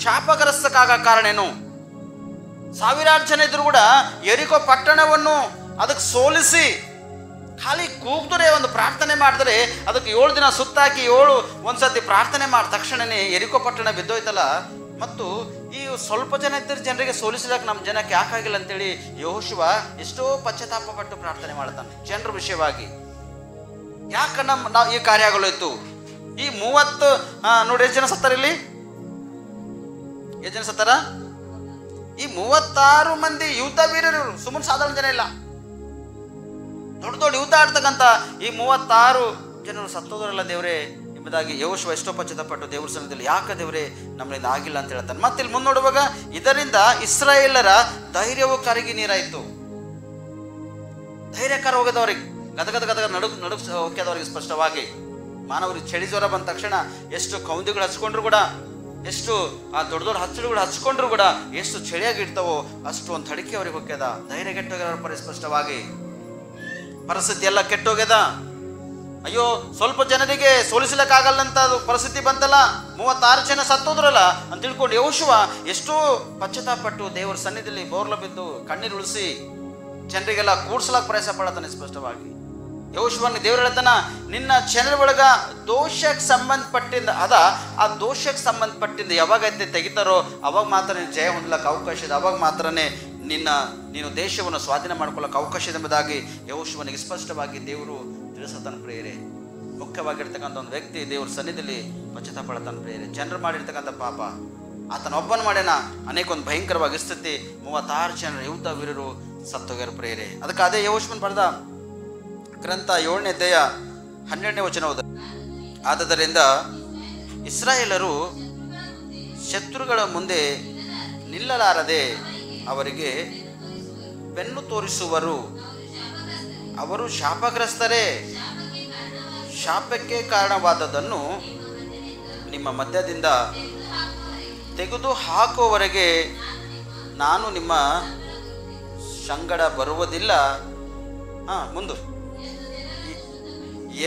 ಶಾಪಗ್ರಸ್ತಕ್ಕಾಗ ಕಾರಣ ಏನು? ಸಾವಿರಾರು ಜನ ಇದ್ರು ಕೂಡ ಯೆರಿಕೋ ಪಟ್ಟಣವನ್ನು ಅದಕ್ಕೆ ಸೋಲಿಸಿ ಖಾಲಿ ಕೂಗ್ದರೆ ಒಂದು ಪ್ರಾರ್ಥನೆ ಮಾಡಿದ್ರೆ ಅದಕ್ಕೆ 7 ದಿನ ಸುತ್ತಾಕಿ 7 ಒಂದ್ಸತಿ ಪ್ರಾರ್ಥನೆ ಮಾಡಿದ ತಕ್ಷಣನೇ ಯೆರಿಕೋ ಪಟ್ಟಣ ಬಿದ್ದೋಯ್ತಲ್ಲ. ಮತ್ತು ಈ ಸ್ವಲ್ಪ ಜನ ಇದ್ದರೆ ಜನರಿಗೆ ಸೋಲಿಸಿದಾಗ ನಮ್ಮ ಜನಕ್ಕೆ ಯಾಕಾಗಿಲ್ಲ ಅಂತೇಳಿ ಯೆಹೋಶುವ ಎಷ್ಟೋ ಪಶ್ಚಾತ್ತಾಪ ಪಟ್ಟು ಪ್ರಾರ್ಥನೆ ಮಾಡ್ತಾನೆ ಜನರ ವಿಷಯವಾಗಿ. ಯಾಕೆ ನಾವು ಈ ಕಾರ್ಯ ಆಗೋಯ್ತು? ಈ 30 ನೋಡಿ ಎಷ್ಟು ಜನ ಸತ್ತಾರ ಇಲ್ಲಿ? ಎಷ್ಟು ಜನ ಸತ್ತಾರ? ಈ 36 ಮಂದಿ ಯುದ್ಧ ವೀರರು, ಸುಮ್ಮನೆ ಸಾಧಾರಣ ಜನ ಇಲ್ಲ. ದೊಡ್ಡ ದೊಡ್ಡ ಯುದ್ಧ ಆಡ್ತಕ್ಕಂಥ ಈ 36 ಜನರು ಸತ್ತೋದ್ರಲ್ಲ ದೇವರೇ ಎಂಬುದಾಗಿ ಯೆಹೋಶುವ ಎಷ್ಟೋ ಪಶ್ಚಾತ್ತಾಪಪಟ್ಟು ದೇವ್ರ ಸನ್ನಿಧಿಯಲ್ಲಿ ಯಾಕೆ ದೇವರೇ ನಮ್ಮಿಂದ ಆಗಿಲ್ಲ ಅಂತ ಹೇಳ್ತಾನೆ. ಮತ್ತೆ ಇಲ್ಲಿ ಮುಂದೆ ನೋಡುವಾಗ ಇದರಿಂದ ಇಸ್ರಾಯೇಲರ ಧೈರ್ಯವು ಕರಗಿ ನೀರಾಯಿತು. ಧೈರ್ಯಕಾರ ಹೋಗದವ್ರಿಗೆ ಗದಗದ ನಡುಗ್ ಹೋಗ್ಯದವ್ರಿಗೆ ಸ್ಪಷ್ಟವಾಗಿ ಮಾನವರಿಗೆ ಚಳಿ ಜ್ವರ ಬಂದ ತಕ್ಷಣ ಎಷ್ಟು ಕೌಂದಿಗಳು ಹಚ್ಕೊಂಡ್ರು ಕೂಡ, ಎಷ್ಟು ಆ ದೊಡ್ಡ ದೊಡ್ಡ ಹಚ್ಚಳುಗಳು ಹಚ್ಕೊಂಡ್ರು ಕೂಡ ಎಷ್ಟು ಚಳಿಯಾಗಿ ಇಡ್ತಾವೋ ಅಷ್ಟು ಒಂದು ತಡಿಕೆ ಅವ್ರಿಗೆ ಹೋಗ್ಯದ. ಧೈರ್ಯ ಕೆಟ್ಟೋಗ್ಯಾರ ಸ್ಪಷ್ಟವಾಗಿ. ಪರಿಸ್ಥಿತಿ ಎಲ್ಲ ಕೆಟ್ಟೋಗ್ಯದ. ಅಯ್ಯೋ, ಸ್ವಲ್ಪ ಜನರಿಗೆ ಸೋಲಿಸಲಿಕ್ಕಾಗಲ್ಲಂತ ಪರಿಸ್ಥಿತಿ ಬಂತಲ್ಲ, 36 ಜನ ಸತ್ತೋದ್ರಲ್ಲ ಅಂತ ತಿಳ್ಕೊಂಡು ಯೆಹೋಶುವ ಎಷ್ಟೋ ಪಶ್ಚಾತ್ತಾಪಪಟ್ಟು ದೇವರ ಸನ್ನಿಧಿಯಲ್ಲಿ ಬೋರ್ಲ ಬಿದ್ದು ಕಣ್ಣೀರು ಉಳಿಸಿ ಜನರಿಗೆಲ್ಲ ಕೂಡ್ಸಲಾಕ ಪ್ರಯಾಸ ಪಡತಾನೆ ಸ್ಪಷ್ಟವಾಗಿ. ಯೆಹೋಶುವನಿಗೆ ದೇವ್ರು ಹೇಳ್ತಾನ, ನಿನ್ನ ಜನರ ಒಳಗ ದೋಷಕ್ಕೆ ಸಂಬಂಧಪಟ್ಟಿಂದ ಆ ದೋಷಕ್ಕೆ ಸಂಬಂಧಪಟ್ಟಿಂದ ಯಾವಾಗೈತೆ ತೆಗಿತಾರೋ ಅವಾಗ ಮಾತ್ರ ನೀನು ಜಯ ಹೊಂದಲಕ್ಕೆ ಅವಕಾಶ ಇದೆ, ಅವಾಗ ಮಾತ್ರನೇ ನೀನು ದೇಶವನ್ನು ಸ್ವಾಧೀನ ಮಾಡ್ಕೊಳ್ಳೋಕೆ ಅವಕಾಶ ಇದೆ ಎಂಬುದಾಗಿ ಯೆಹೋಶುವನಿಗೆ ಸ್ಪಷ್ಟವಾಗಿ ದೇವರು ತಿಳಿಸತಾನ ಪ್ರಿಯರೇ. ಮುಖ್ಯವಾಗಿರ್ತಕ್ಕಂಥ ಒಂದು ವ್ಯಕ್ತಿ ದೇವ್ರ ಸನ್ನಿಧಿಯಲ್ಲಿ ಪಶ್ಚಾತ್ತಾಪ ಪಡ್ತಾನ ಪ್ರಿಯರೇ. ಜನರು ಮಾಡಿರ್ತಕ್ಕಂಥ ಪಾಪ ಆತನ ಒಬ್ಬನ ಮಾಡ್ಯಾನ. ಅನೇಕ ಒಂದು ಭಯಂಕರವಾಗಿ ಸ್ಥಿತಿ 36 ಜನರ ಯುದ್ಧ ವೀರರು ಸತ್ತೋಗ್ಯಾರ ಪ್ರಿಯರೇ. ಅದಕ್ಕೆ ಅದೇ ಯೆಹೋಶುವನು ಬರೆದ ಗ್ರಂಥ 7ನೇ ಅಧ್ಯಾಯ 12ನೇ ವಚನ ಹೋದ. ಆದುದರಿಂದ ಇಸ್ರಾಯೇಲರು ಶತ್ರುಗಳ ಮುಂದೆ ನಿಲ್ಲಲಾರದೆ ಅವರಿಗೆ ಬೆನ್ನು ತೋರಿಸುವರು. ಅವರು ಶಾಪಗ್ರಸ್ತರೇ, ಶಾಪಕ್ಕೆ ಕಾರಣವಾದದನ್ನು ನಿಮ್ಮ ಮಧ್ಯದಿಂದ ತೆಗೆದು ಹಾಕುವವರೆಗೆ ನಾನು ನಿಮ್ಮ ಸಂಗಡ ಬರುವುದಿಲ್ಲ. ಮುಂದೆ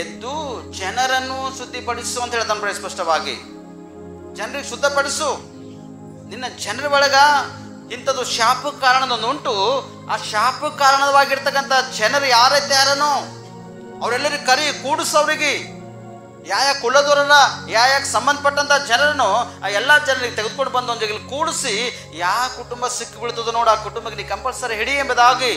ಎದ್ದು ಜನರನ್ನು ಶುದ್ಧಿಪಡಿಸು ಅಂತ ಹೇಳ್ತಾನೆ ಸ್ಪಷ್ಟವಾಗಿ. ಜನರಿಗೆ ಶುದ್ಧಪಡಿಸು. ನಿನ್ನ ಜನರ ಒಳಗ ಇಂಥದ್ದು ಶಾಪ ಕಾರಣದೊಂದು ಉಂಟು. ಆ ಶಾಪ ಕಾರಣವಾಗಿರ್ತಕ್ಕಂಥ ಜನರು ಯಾರನೋ ಅವರೆಲ್ಲರಿಗೆ ಕೂಡಿಸೋರಿಗೆ ಯಾವ ಕುಲದವರನ್ನ ಯಾವ ಸಂಬಂಧಪಟ್ಟಂಥ ಜನರನ್ನು ಆ ಎಲ್ಲ ಜನರಿಗೆ ತೆಗೆದುಕೊಂಡು ಬಂದು ಒಂದು ಜಗಲಿ ಕೂಡಿಸಿ ಯಾವ ಕುಟುಂಬ ಸಿಕ್ಕಿ ಬೀಳ್ತದೋ ನೋಡು ಆ ಕುಟುಂಬಕ್ಕೆ ನೀ ಕಂಪಲ್ಸರಿ ಹಿಡಿ ಎಂಬುದಾಗಿ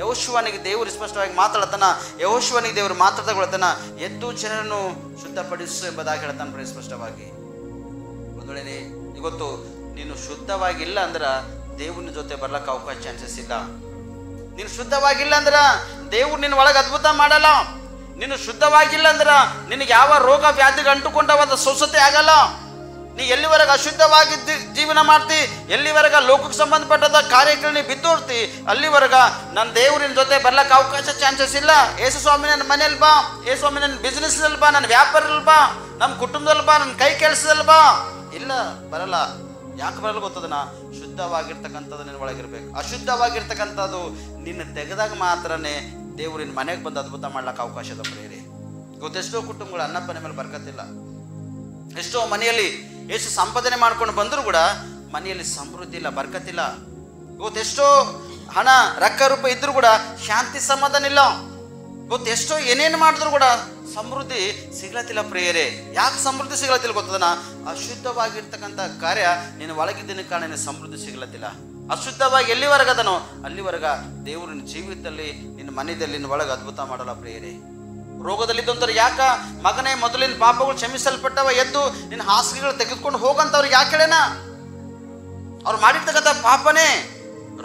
ಯೆಹೋಶುವನಿಗೆ ದೇವರು ಸ್ಪಷ್ಟವಾಗಿ ಮಾತಾಡ್ತಾನ. ಯೆಹೋಶುವನಿಗೆ ದೇವರು ಮಾತಾಡ್ತಾನ, ಎದ್ದು ಜನರನ್ನು ಶುದ್ಧಪಡಿಸು ಎಂಬುದಾಗಿ ಹೇಳ್ತಾನೆ ಸ್ಪಷ್ಟವಾಗಿ. ಒಂದು ವೇಳೆ ಇವತ್ತು ನೀನು ಶುದ್ಧವಾಗಿಲ್ಲ ಅಂದ್ರೆ ದೇವ್ರನ ಜೊತೆ ಬರ್ಲಕ್ಕೆ ಅವಕಾಶ ಚಾನ್ಸಸ್ ಇಲ್ಲ. ನೀನು ಶುದ್ಧವಾಗಿಲ್ಲ ಅಂದ್ರೆ ದೇವ್ರು ನಿನ್ನ ಒಳಗೆ ಅದ್ಭುತ ಮಾಡಲ್ಲ. ನೀನು ಶುದ್ಧವಾಗಿಲ್ಲ ಅಂದ್ರೆ ನಿನಗೆ ಯಾವ ರೋಗ ವ್ಯಾಧಿಗೆ ಅಂಟುಕೊಂಡವಾದ ಸ್ವಸ್ಥತೆ ಆಗಲ್ಲ. ನೀ ಎಲ್ಲಿವರೆಗೆ ಅಶುದ್ಧವಾಗಿ ಜೀವನ ಮಾಡ್ತಿ, ಎಲ್ಲಿವರೆಗೆ ಲೋಕಕ್ಕೆ ಸಂಬಂಧಪಟ್ಟದ ಕಾರ್ಯಗಳು ನೀ ಬಿದ್ದೋರ್ತಿ, ಅಲ್ಲಿವರೆಗ ನನ್ನ ದೇವ್ರಿನ ಜೊತೆ ಬರ್ಲಕ್ಕೆ ಅವಕಾಶ ಚಾನ್ಸಸ್ ಇಲ್ಲ. ಯೇಸು ಸ್ವಾಮಿ ನನ್ನ ಮನೇಲಿ ಬಾ, ಯೇಸು ಸ್ವಾಮಿ ನನ್ನ ಬಿಸ್ನೆಸ್ನಲ್ಲಿ ಬಾ, ನನ್ನ ವ್ಯಾಪಾರದಲ್ಲಿ ಬಾ, ನಮ್ಮ ಕುಟುಂಬದಲ್ಲಿ ಬಾ, ನನ್ನ ಕೈ ಕೆಲಸದಲ್ಲಿ ಬಾ, ಇಲ್ಲ ಬರಲ್ಲ. ಯಾಕೆ ಬರಲ್ಲ ಗೊತ್ತದನ? ಶುದ್ಧವಾಗಿರ್ತಕ್ಕಂಥದ್ದು ನಿನ್ನ ಒಳಗಿರ್ಬೇಕು. ಅಶುದ್ಧವಾಗಿರ್ತಕ್ಕಂಥದ್ದು ನಿನ್ನ ತೆಗೆದಾಗ ಮಾತ್ರನೇ ದೇವ್ರಿನ ಮನೆಗೆ ಬಂದು ಅದ್ಭುತ ಮಾಡ್ಲಿಕ್ಕೆ ಅವಕಾಶ ಇದೆ ಪ್ರಿಯರೇ. ಇವತ್ತೆಷ್ಟೋ ಕುಟುಂಬಗಳು ಅನ್ನಪ್ಪನ ಮೇಲೆ ಬರ್ಕತ್ತಿಲ್ಲ. ಎಷ್ಟೋ ಮನೆಯಲ್ಲಿ ಎಷ್ಟು ಸಂಪಾದನೆ ಮಾಡ್ಕೊಂಡು ಬಂದರೂ ಕೂಡ ಮನೆಯಲ್ಲಿ ಸಮೃದ್ಧಿ ಇಲ್ಲ, ಬರ್ಕತ್ತಿಲ್ಲ. ಇವತ್ತೆಷ್ಟೋ ಹಣ ರೊಕ್ಕ ರೂಪಾಯಿ ಇದ್ರೂ ಕೂಡ ಶಾಂತಿ ಸಮಾಧಾನ ಇಲ್ಲ. ಇವತ್ತೆಷ್ಟೋ ಏನೇನು ಮಾಡಿದ್ರು ಕೂಡ ಸಮೃದ್ಧಿ ಸಿಗ್ಲತ್ತಿಲ್ಲ ಪ್ರಿಯರೇ. ಯಾಕೆ ಸಮೃದ್ಧಿ ಸಿಗ್ಲತ್ತಿಲ್ಲ ಗೊತ್ತದನ? ಅಶುದ್ಧವಾಗಿರ್ತಕ್ಕಂಥ ಕಾರ್ಯ ನಿನ್ನ ಒಳಗಿದ್ದಿನ ಕಾರಣ ನಿನ್ನ ಸಮೃದ್ಧಿ ಸಿಗ್ಲತ್ತಿಲ್ಲ. ಅಶುದ್ಧವಾಗಿ ಎಲ್ಲಿವರೆಗದನೋ ಅಲ್ಲಿವರೆಗ ದೇವರಿನ ಜೀವಿತದಲ್ಲಿ ನಿನ್ನ ಮನೆಯಲ್ಲಿ ನಿನ್ನ ಒಳಗೆ ಅದ್ಭುತ ಮಾಡಲ್ಲ ಪ್ರಿಯರೇ. ರೋಗದಲ್ಲಿದ್ದಂಥವ್ರು ಯಾಕ ಮಗನೇ ಮೊದಲಿನ ಪಾಪಗಳು ಕ್ಷಮಿಸಲ್ಪಟ್ಟವ, ಎದ್ದು ನಿನ್ನ ಹಾಸಿಗೆಗಳು ತೆಗೆದುಕೊಂಡು ಹೋಗಂತವ್ರಿಗೆ ಯಾಕೆ ಹೇಳೇನ? ಅವ್ರು ಮಾಡಿರ್ತಕ್ಕಂಥ ಪಾಪನೇ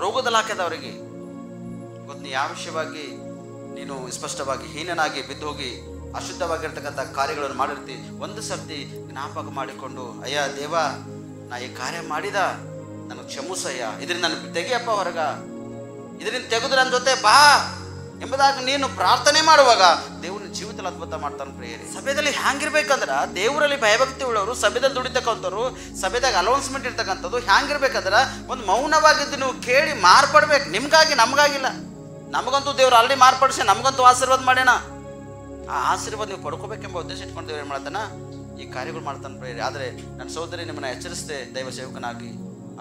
ರೋಗದಲ್ಲಿ ಹಾಕ್ಯದ ಅವರಿಗೆ. ಇವತ್ತು ನೀ ಯಾವ ವಿಷಯವಾಗಿ ನೀನು ಸ್ಪಷ್ಟವಾಗಿ ಹೀನನಾಗಿ ಬಿದ್ದೋಗಿ ಅಶುದ್ಧವಾಗಿರ್ತಕ್ಕಂಥ ಕಾರ್ಯಗಳನ್ನು ಮಾಡಿರ್ತಿ, ಒಂದು ಸರ್ತಿ ಜ್ಞಾಪಕ ಮಾಡಿಕೊಂಡು, ಅಯ್ಯ ದೇವ, ನಾ ಈ ಕಾರ್ಯ ಮಾಡಿದ, ನನಗೆ ಕ್ಷಮಿಸಯ್ಯ, ಇದರಿಂದ ನನಗೆ ತೆಗಿಯಪ್ಪ ಹೊರಗ, ಇದರಿಂದ ತೆಗೆದು ನನ್ನ ಜೊತೆ ಬಾ ಎಂಬುದಾಗಿ ನೀನು ಪ್ರಾರ್ಥನೆ ಮಾಡುವಾಗ ದೇವ್ರನ್ನ ಜೀವಿತದಲ್ಲಿ ಅದ್ಭುತ ಮಾಡ್ತಾನೆ ಪ್ರಿಯರೇ. ಸಭೆಯಲ್ಲಿ ಹ್ಯಾಂಗಿರ್ಬೇಕಂದ್ರೆ, ದೇವರಲ್ಲಿ ಭಯಭಕ್ತಿ ಉಳ್ಳವರು, ಸಭೆದಲ್ಲಿ ದುಡಿತಕ್ಕಂಥವ್ರು, ಸಭೆದಾಗ ಅಲೌನ್ಸ್ಮೆಂಟ್ ಇರ್ತಕ್ಕಂಥದ್ದು ಹ್ಯಾಂಗಿರ್ಬೇಕಂದ್ರೆ, ಒಂದು ಮೌನವಾಗಿದ್ದು ನೀವು ಕೇಳಿ ಮಾರ್ಪಡ್ಬೇಕು. ನಿಮ್ಗಾಗಿ, ನಮಗಾಗಿಲ್ಲ. ನಮಗಂತೂ ದೇವ್ರು ಆಲ್ರೆಡಿ ಮಾರ್ಪಡಿಸಿ ನಮಗಂತೂ ಆಶೀರ್ವಾದ ಮಾಡ್ಯಾನ. ಆ ಆಶೀರ್ವಾದ ನೀವು ಪಡ್ಕೋಬೇಕೆಂಬ ಉದ್ದೇಶ ಇಟ್ಕೊಂಡು ದೇವ್ರು ಏನು ಮಾಡ್ತಾನ, ಈ ಕಾರ್ಯಗಳು ಮಾಡ್ತಾನೆ ಪ್ರಿಯರೇ. ಆದರೆ ನನ್ನ ಸಹೋದರಿ ನಿಮ್ಮನ್ನ ಎಚ್ಚರಿಸಿದೆ, ದೈವ ಸೇವಕನಾಗಿ,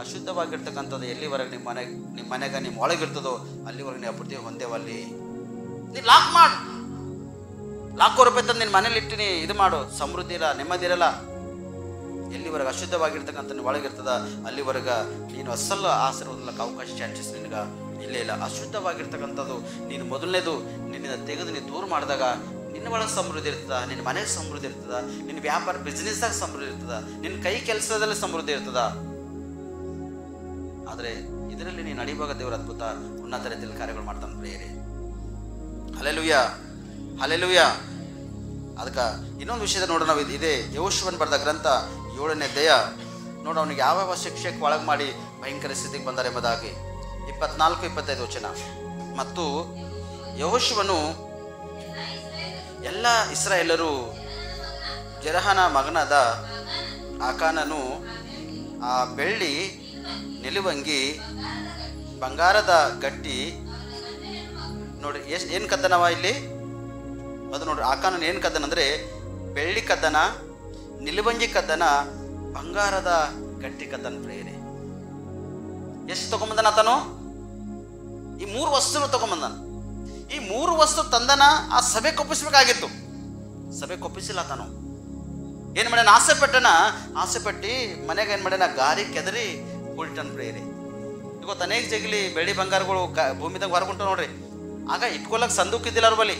ಅಶುದ್ಧವಾಗಿರ್ತಕ್ಕಂಥದ್ದು ಎಲ್ಲಿವರೆಗೆ ನಿಮ್ಮ ಮನೆಗೆ ನಿಮ್ಮ ಒಳಗಿರ್ತದೋ ಅಲ್ಲಿವರೆಗೆ ನೀವು ಅಭಿವೃದ್ಧಿ ಹೊಂದೇವಲ್ಲಿ. ನೀನು ಲಾಖೋ ರೂಪಾಯಿ ತಂದು ನಿನ್ನ ಮನೇಲಿ ಇಟ್ಟಿನಿ, ಇದು ಮಾಡು, ಸಮೃದ್ಧಿ ಇಲ್ಲ, ನೆಮ್ಮದಿ ಇರಲ್ಲ. ಎಲ್ಲಿವರೆಗೆ ಅಶುದ್ಧವಾಗಿರ್ತಕ್ಕಂಥ ನೀವು ಒಳಗಿರ್ತದ ಅಲ್ಲಿವರೆಗೆ ನೀನು ಅಸಲು ಆಶೀರ್ವಾದಕ್ಕೆ ಅವಕಾಶ ಚಾನ್ಸಸ್ ನಿನಗೆ ಇಲ್ಲೇ ಇಲ್ಲ. ಅಶುದ್ಧವಾಗಿರ್ತಕ್ಕಂಥದ್ದು ನೀನು ಮೊದಲನೇದು ನಿನ್ನಿಂದ ತೆಗೆದು ನೀನು ದೂರ ಮಾಡಿದಾಗ ನಿನ್ನ ಒಳಗೆ ಸಮೃದ್ಧಿ ಇರ್ತದ, ನಿನ್ನ ಮನೆಗೆ ಸಮೃದ್ಧಿ ಇರ್ತದ, ನಿನ್ನ ವ್ಯಾಪಾರ ಬಿಸ್ನೆಸ್ದಾಗ ಸಮೃದ್ಧಿ ಇರ್ತದ, ನಿನ್ನ ಕೈ ಕೆಲಸದಲ್ಲಿ ಸಮೃದ್ಧಿ ಇರ್ತದ. ಆದರೆ ಇದರಲ್ಲಿ ನೀನು ನಡಿವಾಗ ದೇವರ ಅದ್ಭುತ ಉನ್ನತ ರೀತಿಯಲ್ಲಿ ಕಾರ್ಯಗಳು ಮಾಡ್ತಾನೆ ಪ್ರಿಯರೇ. Hallelujah, hallelujah. ಅದಕ್ಕೆ ಇನ್ನೊಂದು ವಿಷಯದ ನೋಡೋಣ. ನಾವು ಇದೇ ಯೆಹೋಶುವನ ಬರೆದ ಗ್ರಂಥ 7ನೇ ಅಧ್ಯಾಯ ನೋಡು, ಅವನಿಗೆ ಯಾವ ಶಿಕ್ಷೆಗೆ ಒಳಗೆ ಮಾಡಿ ಭಯಂಕರ ಸ್ಥಿತಿಗೆ ಬಂದಾರೆ ಎಂಬುದಾಗಿ 24-25 ವಚನ. ಮತ್ತು ಯೆಹೋಶುವನು ಎಲ್ಲ ಇಸ್ರಾಯೇಲರು ಜೆರಹನ ಮಗನಾದ ಆಕಾನನು ಆ ಬೆಳ್ಳಿ, ನಿಲುವಂಗಿ, ಬಂಗಾರದ ಗಟ್ಟಿ ನೋಡಿ ಏನು ಕದ್ದನವ ಇಲ್ಲಿ ಅದು ನೋಡ್ರಿ. ಆಕಾನನ್ ಏನು ಕದ್ದನಂದರೆ ಬೆಳ್ಳಿ ಕದ್ದನ, ನಿಲುವಂಗಿ ಕದ್ದನ, ಬಂಗಾರದ ಗಟ್ಟಿ ಕದ್ದನ ಪ್ರಿಯರೇ. ಎಷ್ಟು ತಗೊಂಬಂದನ ಆತನು? ಈ 3 ವಸ್ತುನು ತಗೊಂಬಂದನ. ಈ 3 ವಸ್ತು ತಂದನ ಆ ಸಭೆ ಕೊಪ್ಪಿಸ್ಬೇಕಾಗಿತ್ತು. ಸಭೆ ಕೊಪ್ಪಿಸಿಲ್ಲ ಆತನು. ಏನು ಮಾಡ್ಯಾನ? ಆಸೆ ಪಟ್ಟಿ ಮನೆಗೆ ಏನು ಮಾಡ್ಯಾನ? ಗಾರಿ ಕೆದರಿ ಉಲ್ಟನ್ ಪ್ರಿಯರೇ. ಇವತ್ತು ಅನೇಕ ಜಗಲಿ ಬೆಳ್ಳಿ ಬಂಗಾರಗಳು ಭೂಮಿದಾಗ ಹೊರಗುಂಟ ನೋಡ್ರಿ. ಆಗ ಇಟ್ಕೊಳಕ್ ಸಂದೂಕ್ ಇದ್ದಿಲ್ಲ, ಅವ್ರ ಬಳಿ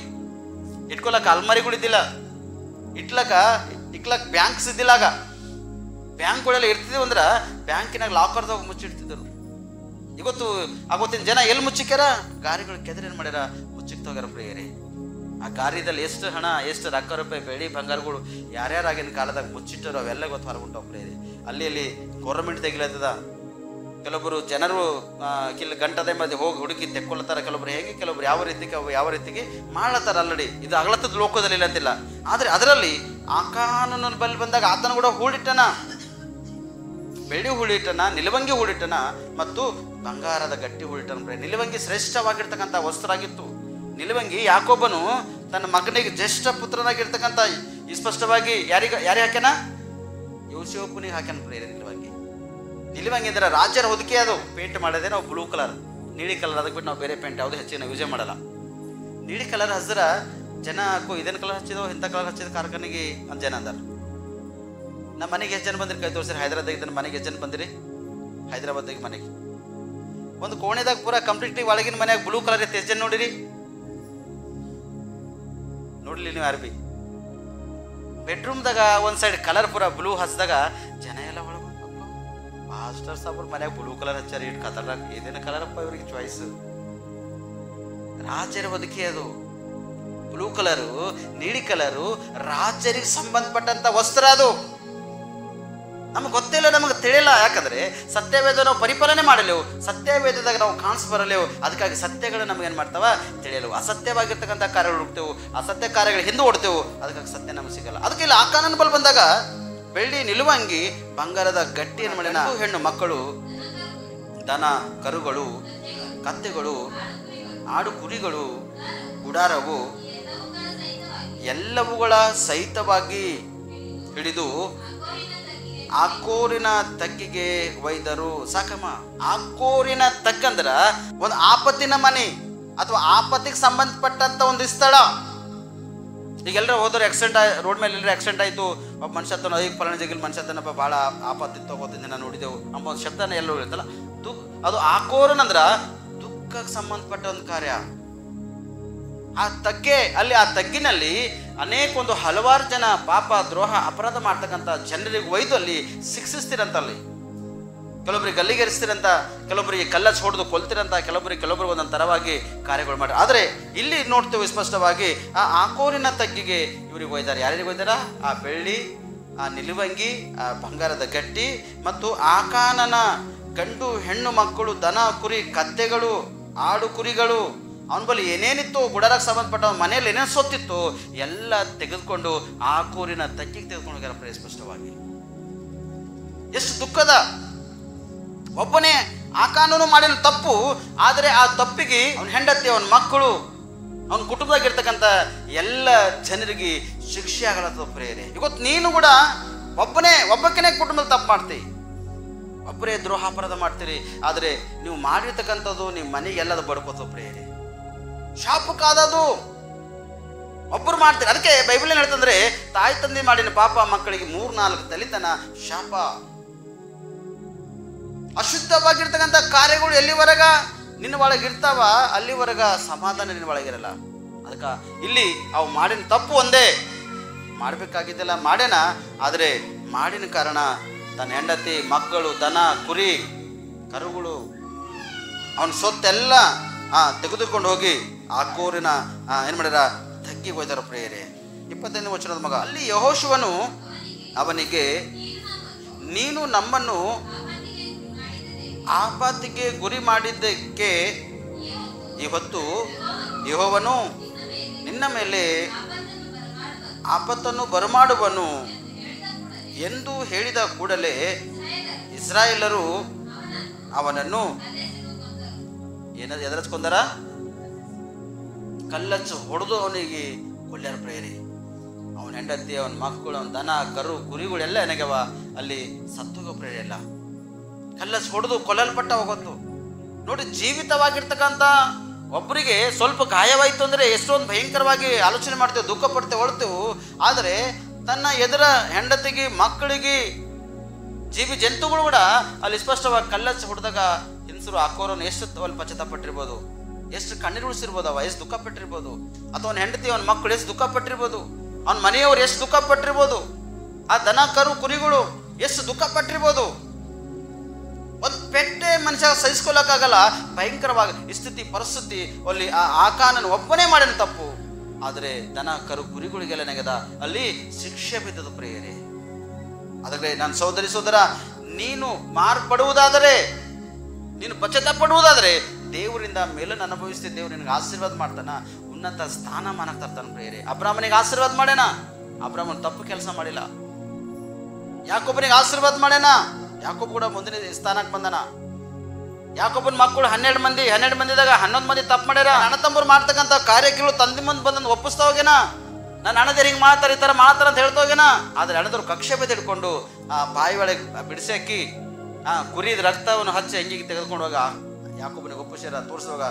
ಇಟ್ಕೊಳಕ್ ಅಲ್ಮಾರಿಗಳಿದ್ದಿಲ್ಲ, ಇಟ್ಲಕ್ ಬ್ಯಾಂಕ್ಸ್ ಇದ್ದಿಲ್ಲ. ಆಗ ಬ್ಯಾಂಕ್ಗಳೆಲ್ಲ ಇರ್ತಿದ್ವು ಅಂದ್ರೆ ಬ್ಯಾಂಕಿನಾಗ ಲಾಕರ್ದಾಗ ಮುಚ್ಚಿಡ್ತಿದ್ರು. ಇವತ್ತಿನ ಜನ ಎಲ್ಲಿ ಮುಚ್ಚಿಕ್ಯಾರ? ಗಾರಿಗಳು ಕೆದರಿ ಏನು ಮಾಡ್ಯಾರ? ಮುಚ್ಚಿಕ್ ಹೋಗ್ಯಾರ ಪ್ರಿಯರೇ. ಆ ಗಾರಿದಲ್ಲಿ ಎಷ್ಟು ಹಣ, ಎಷ್ಟು ರೊಕ್ಕ ರೂಪಾಯಿ ಬೆಳ್ಳಿ ಬಂಗಾರಗಳು ಯಾರ್ಯಾರಾಗಿನ ಕಾಲದಾಗ ಮುಚ್ಚಿಟ್ಟರು ಅವೆಲ್ಲ ಗೊತ್ತು ಹೊರಗುಂಟಾವ ಪ್ರಿಯರೇ. ಅಲ್ಲಿ ಗೌರ್ಮೆಂಟ್ ತೆಗಿಲತ್ತದ. ಕೆಲವೊಬ್ಬರು ಜನರು ಗಂಟದೆ ಮಧ್ಯೆ ಹೋಗಿ ಹುಡುಕಿ ತೆಕ್ಕೊಳ್ತಾರ. ಕೆಲವೊಬ್ರು ಹೇಗೆ, ಕೆಲವೊಬ್ರು ಯಾವ ರೀತಿಗೆ ಮಾಡ್ಲತ್ತಾರ. ಆಲ್ರೆಡಿ ಇದು ಅಗಲತ್ತದ ಲೋಕದಲ್ಲಿ ಇಲ್ಲ ಅಂತಿಲ್ಲ. ಆದರೆ ಅದರಲ್ಲಿ ಆಕಾನನ ಬಲ್ಲಿ ಬಂದಾಗ ಆತನ ಕೂಡ ಹೂಳಿಟ್ಟನ, ಬೆಳ್ಳಿ ಹೂಳಿಟ್ಟನ, ನಿಲುವಂಗಿ ಹೂಳಿಟ್ಟನ ಮತ್ತು ಬಂಗಾರದ ಗಟ್ಟಿ ಹೂಳಿಟ್ಟನ. ನಿಲುವಂಗಿ ಶ್ರೇಷ್ಠವಾಗಿರ್ತಕ್ಕಂಥ ವಸ್ತ್ರ. ನಿಲುವಂಗಿ ಯಾಕೋಬನು ತನ್ನ ಮಗನಿಗೆ ಜ್ಯೇಷ್ಠ ಪುತ್ರನಾಗಿರ್ತಕ್ಕಂಥ ಸ್ಪಷ್ಟವಾಗಿ ಯಾರಿಗೆ ಹಾಕ್ಯಾನ? ಯೋಸೇಫನಿಗೆ ಹಾಕ್ಯಾನ ಪ್ರಿಯರೇ. ನಿಲುವಂಗಿ ಅಂದ್ರೆ ರಾಜ್ಯರ ಹೊದಿಕೆ. ಅದು ಪೇಂಟ್ ಮಾಡೋದೇ ನಾವು ಬ್ಲೂ ಕಲರ್, ನೀಲಿ ಕಲರ್. ಅದಕ್ಕೆ ಬಿಟ್ಟು ನಾವು ಬೇರೆ ಪೇಂಟ್ ಯಾವುದೇ ಹೆಚ್ಚಿಗೆ ನಾವು ಯೂಸೇ ಮಾಡಲ್ಲ. ನೀಲಿ ಕಲರ್ ಹಚ್ಚಿದ್ರ ಜನ ಇದೇನು ಕಲರ್ ಹಚ್ಚಿದೋ ಇಂಥ ಕಲರ್ ಹಚ್ಚಿದ ಕಾರ್ಖಾನೆಗೆ ಅಂತ ಜನ ಅಂದಾರ. ನಮ್ಮ ಮನೆಗೆ ಎಷ್ಟು ಜನ ಬಂದಿರಿ? ಕೈ ತೋರಿಸ್ರಿ. ಹೈದರಾಬಾದಾಗ ಮನೆಗೆ ಎಷ್ಟು ಜನ ಬಂದಿರಿ? ಹೈದರಾಬಾದಾಗ ಮನೆಗೆ ಒಂದು ಕೋಣೆದಾಗ ಪೂರಾ ಕಂಪ್ಲೀಟ್ಲಿ ಒಳಗಿನ ಮನೆಯಾಗ ಬ್ಲೂ ಕಲರ್ ಇತ್ತು. ಎಷ್ಟು ಜನ ನೋಡಿರಿ? ನೋಡ್ಲಿ ನೀವು ಯಾರು ಬಿ. ಬೆಡ್ರೂಮ್ದಾಗ ಒಂದು ಸೈಡ್ ಕಲರ್ ಪೂರಾ ಬ್ಲೂ ಹಚ್ಚಿದಾಗ ಜನ ಎಲ್ಲ ಒಳಗೆ ಮಾಸ್ಟರ್ ಸಾಬ್ರು ಮನ್ಯಾಗ ಬ್ಲೂ ಕಲರ್ ಹಚ್ಚಾರ. ಇಟ್ಟು ಕಲರ್ ಏನೇನು ಕಲರಪ್ಪ ಇವ್ರಿಗೆ ಚಾಯ್ಸ್. ರಾಜರ ಬದುಕಿ ಅದು ಬ್ಲೂ ಕಲರು, ನೀಲಿ ಕಲರು ರಾಜರಿಗೆ ಸಂಬಂಧಪಟ್ಟಂತ ವಸ್ತ್ರ. ಅದು ನಮಗೆ ಗೊತ್ತಿಲ್ಲ, ನಮಗೆ ತಿಳಿಯಲ್ಲ. ಯಾಕಂದ್ರೆ ಸತ್ಯವೇದ ನಾವು ಪರಿಪಾಲನೆ ಮಾಡಲೇವು, ಸತ್ಯವೇದದಾಗ ನಾವು ಕಾಣಿಸ್ಬರಲೇವು. ಅದಕ್ಕಾಗಿ ಸತ್ಯಗಳು ನಮ್ಗೆ ಏನು ಮಾಡ್ತಾವ? ತಿಳಿಯಲೇವು. ಅಸತ್ಯವಾಗಿರ್ತಕ್ಕಂಥ ಕಾರ್ಯಗಳು ಹುಡುಕ್ತೇವೆ, ಅಸತ್ಯ ಕಾರ್ಯಗಳು ಹಿಂದೆ ಓಡ್ತೇವೆ. ಅದಕ್ಕಾಗಿ ಸತ್ಯ ನಮಗೆ ಸಿಗಲ್ಲ. ಅದಕ್ಕೆ ಇಲ್ಲಿ ಆಕಾನನ ಬಲ್ ಬಂದಾಗ ಬೆಳ್ಳಿ, ನಿಲುವಂಗಿ, ಬಂಗಾರದ ಗಟ್ಟಿಯನ್ನು ಮಾಡಿನ ಹೆಣ್ಣು ಮಕ್ಕಳು, ದನ ಕರುಗಳು, ಕತ್ತೆಗಳು, ಆಡು ಕುರಿಗಳು, ಗುಡಾರವು ಎಲ್ಲವುಗಳ ಸಹಿತವಾಗಿ ಹಿಡಿದು ಆಕೋರಿನ ತಗ್ಗಿಗೆ ಒಯ್ದರು. ಸಾಕಮ್ಮ. ಆಕೋರಿನ ತಗ್ಗಂದ್ರ ಒಂದು ಆಪತ್ತಿನ ಮನೆ ಅಥವಾ ಆಪತ್ತಿಗೆ ಸಂಬಂಧಪಟ್ಟಂತ ಒಂದು ಸ್ಥಳ. ಈಗ ಎಲ್ಲರೂ ಹೋದ್ರೆ ಆಕ್ಸಿಡೆಂಟ್, ರೋಡ್ ಮೇಲೆ ಎಲ್ಲರೂ ಆಕ್ಸಿಡೆಂಟ್ ಆಯಿತು, ಒಬ್ಬ ಮನುಷ್ಯ ತನ ಈಗ ಫಲಾನ ಜಗಿಲ್ ಮನುಷ್ಯ ತನಪ್ಪ ಭಾಳ ಆಪತ್ತಿತ್ತು ಹೋಗೋದಿಂದ ನಾವು ನೋಡಿದೆವು ಅಂಬ ಒಂದು ಶಬ್ದನ ಎಲ್ಲೂ ಇರುತ್ತಲ್ಲ. ಅದು ಆಕೋರನಂದ್ರ ದುಃಖಕ್ಕೆ ಸಂಬಂಧಪಟ್ಟ ಒಂದು ಕಾರ್ಯ. ಆ ತಗ್ಗೆ ಅಲ್ಲಿ, ಆ ತಗ್ಗಿನಲ್ಲಿ ಅನೇಕ ಒಂದು ಹಲವಾರು ಜನ ಪಾಪ ದ್ರೋಹ ಅಪರಾಧ ಮಾಡ್ತಕ್ಕಂಥ ಜನರಿಗೆ ಒಯ್ದು ಅಲ್ಲಿ ಶಿಕ್ಷಿಸ್ತೀರಂತಲ್ಲಿ. ಕೆಲವೊಬ್ಬರಿಗೆ ಗಲ್ಲಿಗೇರಿಸ್ತೀರಂತ, ಕೆಲವೊಬ್ಬರಿಗೆ ಕಲ್ಲಚ್ಚಿ ಹೊಡೆದು ಕೊಲ್ತೀರಂತ, ಕೆಲವೊಬ್ಬರಿಗೆ ಒಂದೊಂದು ಥರವಾಗಿ ಕಾರ್ಯಗಳು ಮಾಡಿ. ಆದರೆ ಇಲ್ಲಿ ನೋಡ್ತೇವೆ ಸ್ಪಷ್ಟವಾಗಿ ಆ ಆಕೋರಿನ ತಗ್ಗಿಗೆ ಇವರಿಗೆ ಒಯ್ದಾರೆ. ಯಾರಿಗೆ ಒಯ್ದಾರ? ಆ ಬೆಳ್ಳಿ, ಆ ನಿಲುವಂಗಿ, ಆ ಬಂಗಾರದ ಗಟ್ಟಿ ಮತ್ತು ಆಕಾನನ ಗಂಡು ಹೆಣ್ಣು ಮಕ್ಕಳು, ದನ ಕುರಿ, ಕತ್ತೆಗಳು, ಆಡು ಕುರಿಗಳು, ಅವನ ಬಳಿ ಏನೇನಿತ್ತು, ಗುಡಾರಕ್ಕೆ ಸಂಬಂಧಪಟ್ಟ ಮನೆಯಲ್ಲಿ ಏನೇನು ಸೊತ್ತಿತ್ತು ಎಲ್ಲ ತೆಗೆದುಕೊಂಡು ಆಕೋರಿನ ತಗ್ಗಿಗೆ ತೆಗೆದುಕೊಂಡು ಹೋಗ್ಯಾರ. ಪ್ರಿಯ ಸ್ಪಷ್ಟವಾಗಿ ಎಷ್ಟು ದುಃಖದ! ಒಬ್ಬನೇ ಆಕಾನೂನು ಮಾಡಿದ ತಪ್ಪು, ಆದರೆ ಆ ತಪ್ಪಿಗೆ ಅವನ ಹೆಂಡತಿ, ಅವನ ಮಕ್ಕಳು, ಅವನ ಕುಟುಂಬದಾಗಿರ್ತಕ್ಕಂಥ ಎಲ್ಲ ಜನರಿಗೆ ಶಿಕ್ಷೆ ಆಗಲತ್ತದ. ಪ್ರೇರೆ, ಇವತ್ತು ನೀನು ಕೂಡ ಒಬ್ಬಕ್ಕನೇ ಕುಟುಂಬದಲ್ಲಿ ತಪ್ಪು ಮಾಡ್ತೀವಿ, ಒಬ್ಬರೇ ದ್ರೋಹಾಪರಾಧ ಮಾಡ್ತೀರಿ. ಆದರೆ ನೀವು ಮಾಡಿರ್ತಕ್ಕಂಥದ್ದು ನಿಮ್ಮ ಮನೆಗೆ ಎಲ್ಲದ ಬಡ್ಕೋತ ಪ್ರೇರೆ, ಶಾಪಕ್ಕಾದದು ಒಬ್ಬರು ಮಾಡ್ತೀರಿ. ಅದಕ್ಕೆ ಬೈಬಲ್ ಏನು ಹೇಳ್ತಂದ್ರೆ, ತಾಯಿ ತಂದೆ ಮಾಡಿನ ಪಾಪ ಮಕ್ಕಳಿಗೆ 3-4 ತಲಿತನ ಶಾಪ. ಅಶುದ್ಧವಾಗಿರ್ತಕ್ಕಂಥ ಕಾರ್ಯಗಳು ಎಲ್ಲಿವರೆಗ ನಿನ್ನ ಒಳಗಿರ್ತಾವ ಅಲ್ಲಿವರೆಗ ಸಮಾಧಾನ ನಿನ್ನ ಒಳಗಿರಲ್ಲ. ಅದಕ್ಕೆ ಇಲ್ಲಿ ಅವು ಮಾಡಿನ ತಪ್ಪು ಒಂದೇ, ಮಾಡಬೇಕಾಗಿದ್ದೆಲ್ಲ ಮಾಡ್ಯಾನ, ಆದರೆ ಮಾಡಿನ ಕಾರಣ ತನ್ನ ಹೆಂಡತಿ, ಮಕ್ಕಳು, ದನ, ಕುರಿ, ಕರುಗಳು, ಅವನ ಸೊತ್ತೆಲ್ಲ ತೆಗೆದುಕೊಂಡು ಹೋಗಿ ಆ ಕೋರಿನ ಏನು ಮಾಡ್ಯಾರ? ತಗ್ಗಿಗೆ ಹೋಯ್ತಾರ. ಪ್ರೇರೆ 25ನೇ ವಚನದ ಮಗ, ಅಲ್ಲಿ ಯೆಹೋಶುವನು ಅವನಿಗೆ, ನೀನು ನಮ್ಮನ್ನು ಆಪತ್ತಿಗೆ ಗುರಿ ಮಾಡಿದ್ದಕ್ಕೆ ಇವತ್ತು ಯೆಹೋವನು ನಿನ್ನ ಮೇಲೆ ಆಪತ್ತನ್ನು ಬರಮಾಡುವನು ಎಂದು ಹೇಳಿದ ಕೂಡಲೇ ಇಸ್ರಾಯೇಲರು ಅವನನ್ನು ಎದುರಿಸ್ಕೊಂಡಾರ? ಕಲ್ಲಚ್ಚು ಹೊಡೆದು ಅವನಿಗೆ ಕೊಲ್ಯಾರ. ಪ್ರೇರಿ, ಅವನ ಹೆಂಡತಿ, ಅವನ ಮಕ್ಕಳು, ಅವನ ದನ, ಕರು, ಕುರಿಗಳೆಲ್ಲ ಏನಾಗ್ಯವ ಅಲ್ಲಿ ಸತ್ತೋಗೋ. ಪ್ರೇರಿ ಎಲ್ಲ ಕಲ್ಲಚ್ಚು ಹೊಡೆದು ಕೊಲ್ಲಲ್ಪಟ್ಟ ಹೋಗೋದು ನೋಡಿ. ಜೀವಿತವಾಗಿರ್ತಕ್ಕಂಥ ಒಬ್ಬರಿಗೆ ಸ್ವಲ್ಪ ಗಾಯವಾಯಿತು ಅಂದರೆ ಎಷ್ಟೊಂದು ಭಯಂಕರವಾಗಿ ಆಲೋಚನೆ ಮಾಡ್ತೇವೆ, ದುಃಖ ಪಡ್ತೇವೆ, ಹೊಳ್ತೇವೆ. ಆದರೆ ತನ್ನ ಎದುರ ಹೆಂಡತಿಗೆ, ಮಕ್ಕಳಿಗೆ, ಜೀವಿ ಜಂತುಗಳು ಕೂಡ ಅಲ್ಲಿ ಸ್ಪಷ್ಟವಾಗಿ ಕಲ್ಲಚ್ಚಿ ಹೊಡೆದಾಗ ಹಿಂಸರು ಹಾಕೋರನ್ನು ಎಷ್ಟು ಅಲ್ಲಿ ಪಶ್ಚಾತ್ತಾಪಟ್ಟಿರ್ಬೋದು, ಎಷ್ಟು ಕಣ್ಣೀರು ಉಳಿಸಿರ್ಬೋದು, ಅವ ಎಷ್ಟು ದುಃಖ ಪಟ್ಟಿರ್ಬೋದು, ಅಥವಾ ಅವನ ಹೆಂಡತಿ, ಅವನ ಮಕ್ಕಳು ಎಷ್ಟು ದುಃಖ ಪಟ್ಟಿರ್ಬೋದು, ಅವನ ಮನೆಯವರು ಎಷ್ಟು ದುಃಖ ಪಟ್ಟಿರ್ಬೋದು, ಆ ದನ ಕರು ಕುರಿಗಳು ಎಷ್ಟು ದುಃಖ ಪಟ್ಟಿರ್ಬೋದು. ಒಂದು ಪೆಟ್ಟೆ ಮನುಷ್ಯ ಸಹಿಸ್ಕೊಳ್ಳೋಕ್ಕಾಗಲ್ಲ. ಭಯಂಕರವಾಗಿ ಸ್ಥಿತಿ ಪರಿಸ್ಥಿತಿ ಅಲ್ಲಿ ಆ ಆಕಾನನ ಒಬ್ಬನೇ ಮಾಡಿದ ತಪ್ಪು, ಆದರೆ ದನ ಕರು ಕುರಿಗಳಿಗೆಲ್ಲ ನೆಗೆದ ಅಲ್ಲಿ ಶಿಕ್ಷೆ ಬಿದ್ದದು. ಪ್ರಿಯರೇ, ಅದಕ್ಕೆ ನನ್ನ ಸೋದರ, ನೀನು ಮಾರ್ಪಡುವುದಾದರೆ, ನೀನು ಪಶ್ಚಾತ್ತಾಪಡುವುದಾದರೆ ದೇವರಿಂದ ಮೇಲನ್ನು ಅನುಭವಿಸ್ತೀವಿ. ದೇವರು ನಿನಗೆ ಆಶೀರ್ವಾದ ಮಾಡ್ತಾನ, ಉನ್ನತ ಸ್ಥಾನಮಾನಕ್ಕೆ ತರ್ತಾನೆ. ಪ್ರಿಯರೇ, ಅಬ್ರಾಹ್ಮನಿಗೆ ಆಶೀರ್ವಾದ ಮಾಡ್ಯಾನ, ಅಬ್ರಾಹ್ಮನ್ ತಪ್ಪು ಕೆಲಸ ಮಾಡಿಲ್ಲ. ಯಾಕೋಬನಿಗೆ ಆಶೀರ್ವಾದ ಮಾಡ್ಯಾನ, ಯಾಕೋಬ್ ಕೂಡ ಮುಂದಿನ ಸ್ಥಾನಕ್ಕೆ ಬಂದನ. ಯಾಕೋಬನ ಮಕ್ಕಳು 12 ಮಂದಿದಾಗ 11 ಮಂದಿ ತಪ್ಪು ಮಾಡ್ಯಾರ. ಅಣ್ಣ ತಮ್ಮರು ಮಾಡ್ತಕ್ಕಂಥ ಕಾರ್ಯಕ್ಕಿಗಳು ತಂದೆ ಮುಂದೆ ಬಂದು ಒಪ್ಪಿಸ್ತಾ ಹೋಗ್ಯಾನ. ನನ್ನ ಅಣ್ಣದೇರು ಹಿಂಗೆ ಮಾಡ್ತಾರೆ, ಈ ಥರ ಮಾಡ್ತಾರೆ ಅಂತ ಹೇಳ್ತಾ ಹೋಗ್ಯಾನ. ಆದರೆ ಅಣ್ಣದವ್ರು ಕಕ್ಷೆ ಬೆದ್ದು ಹಿಡ್ಕೊಂಡು ಆ ಬಾಯಿ ಒಳಗೆ ಬಿಡಿಸಿ ಹಾಕಿ ಕುರಿದ ರಕ್ತವನ್ನು ಹಚ್ಚಿ ಹೆಂಗಿಗೆ ತೆಗೆದುಕೊಂಡು ಹೋಗ ಯಾಕೋಬನಿಗೆ ಒಪ್ಪಿಸ್ಯಾರ. ತೋರಿಸುವಾಗ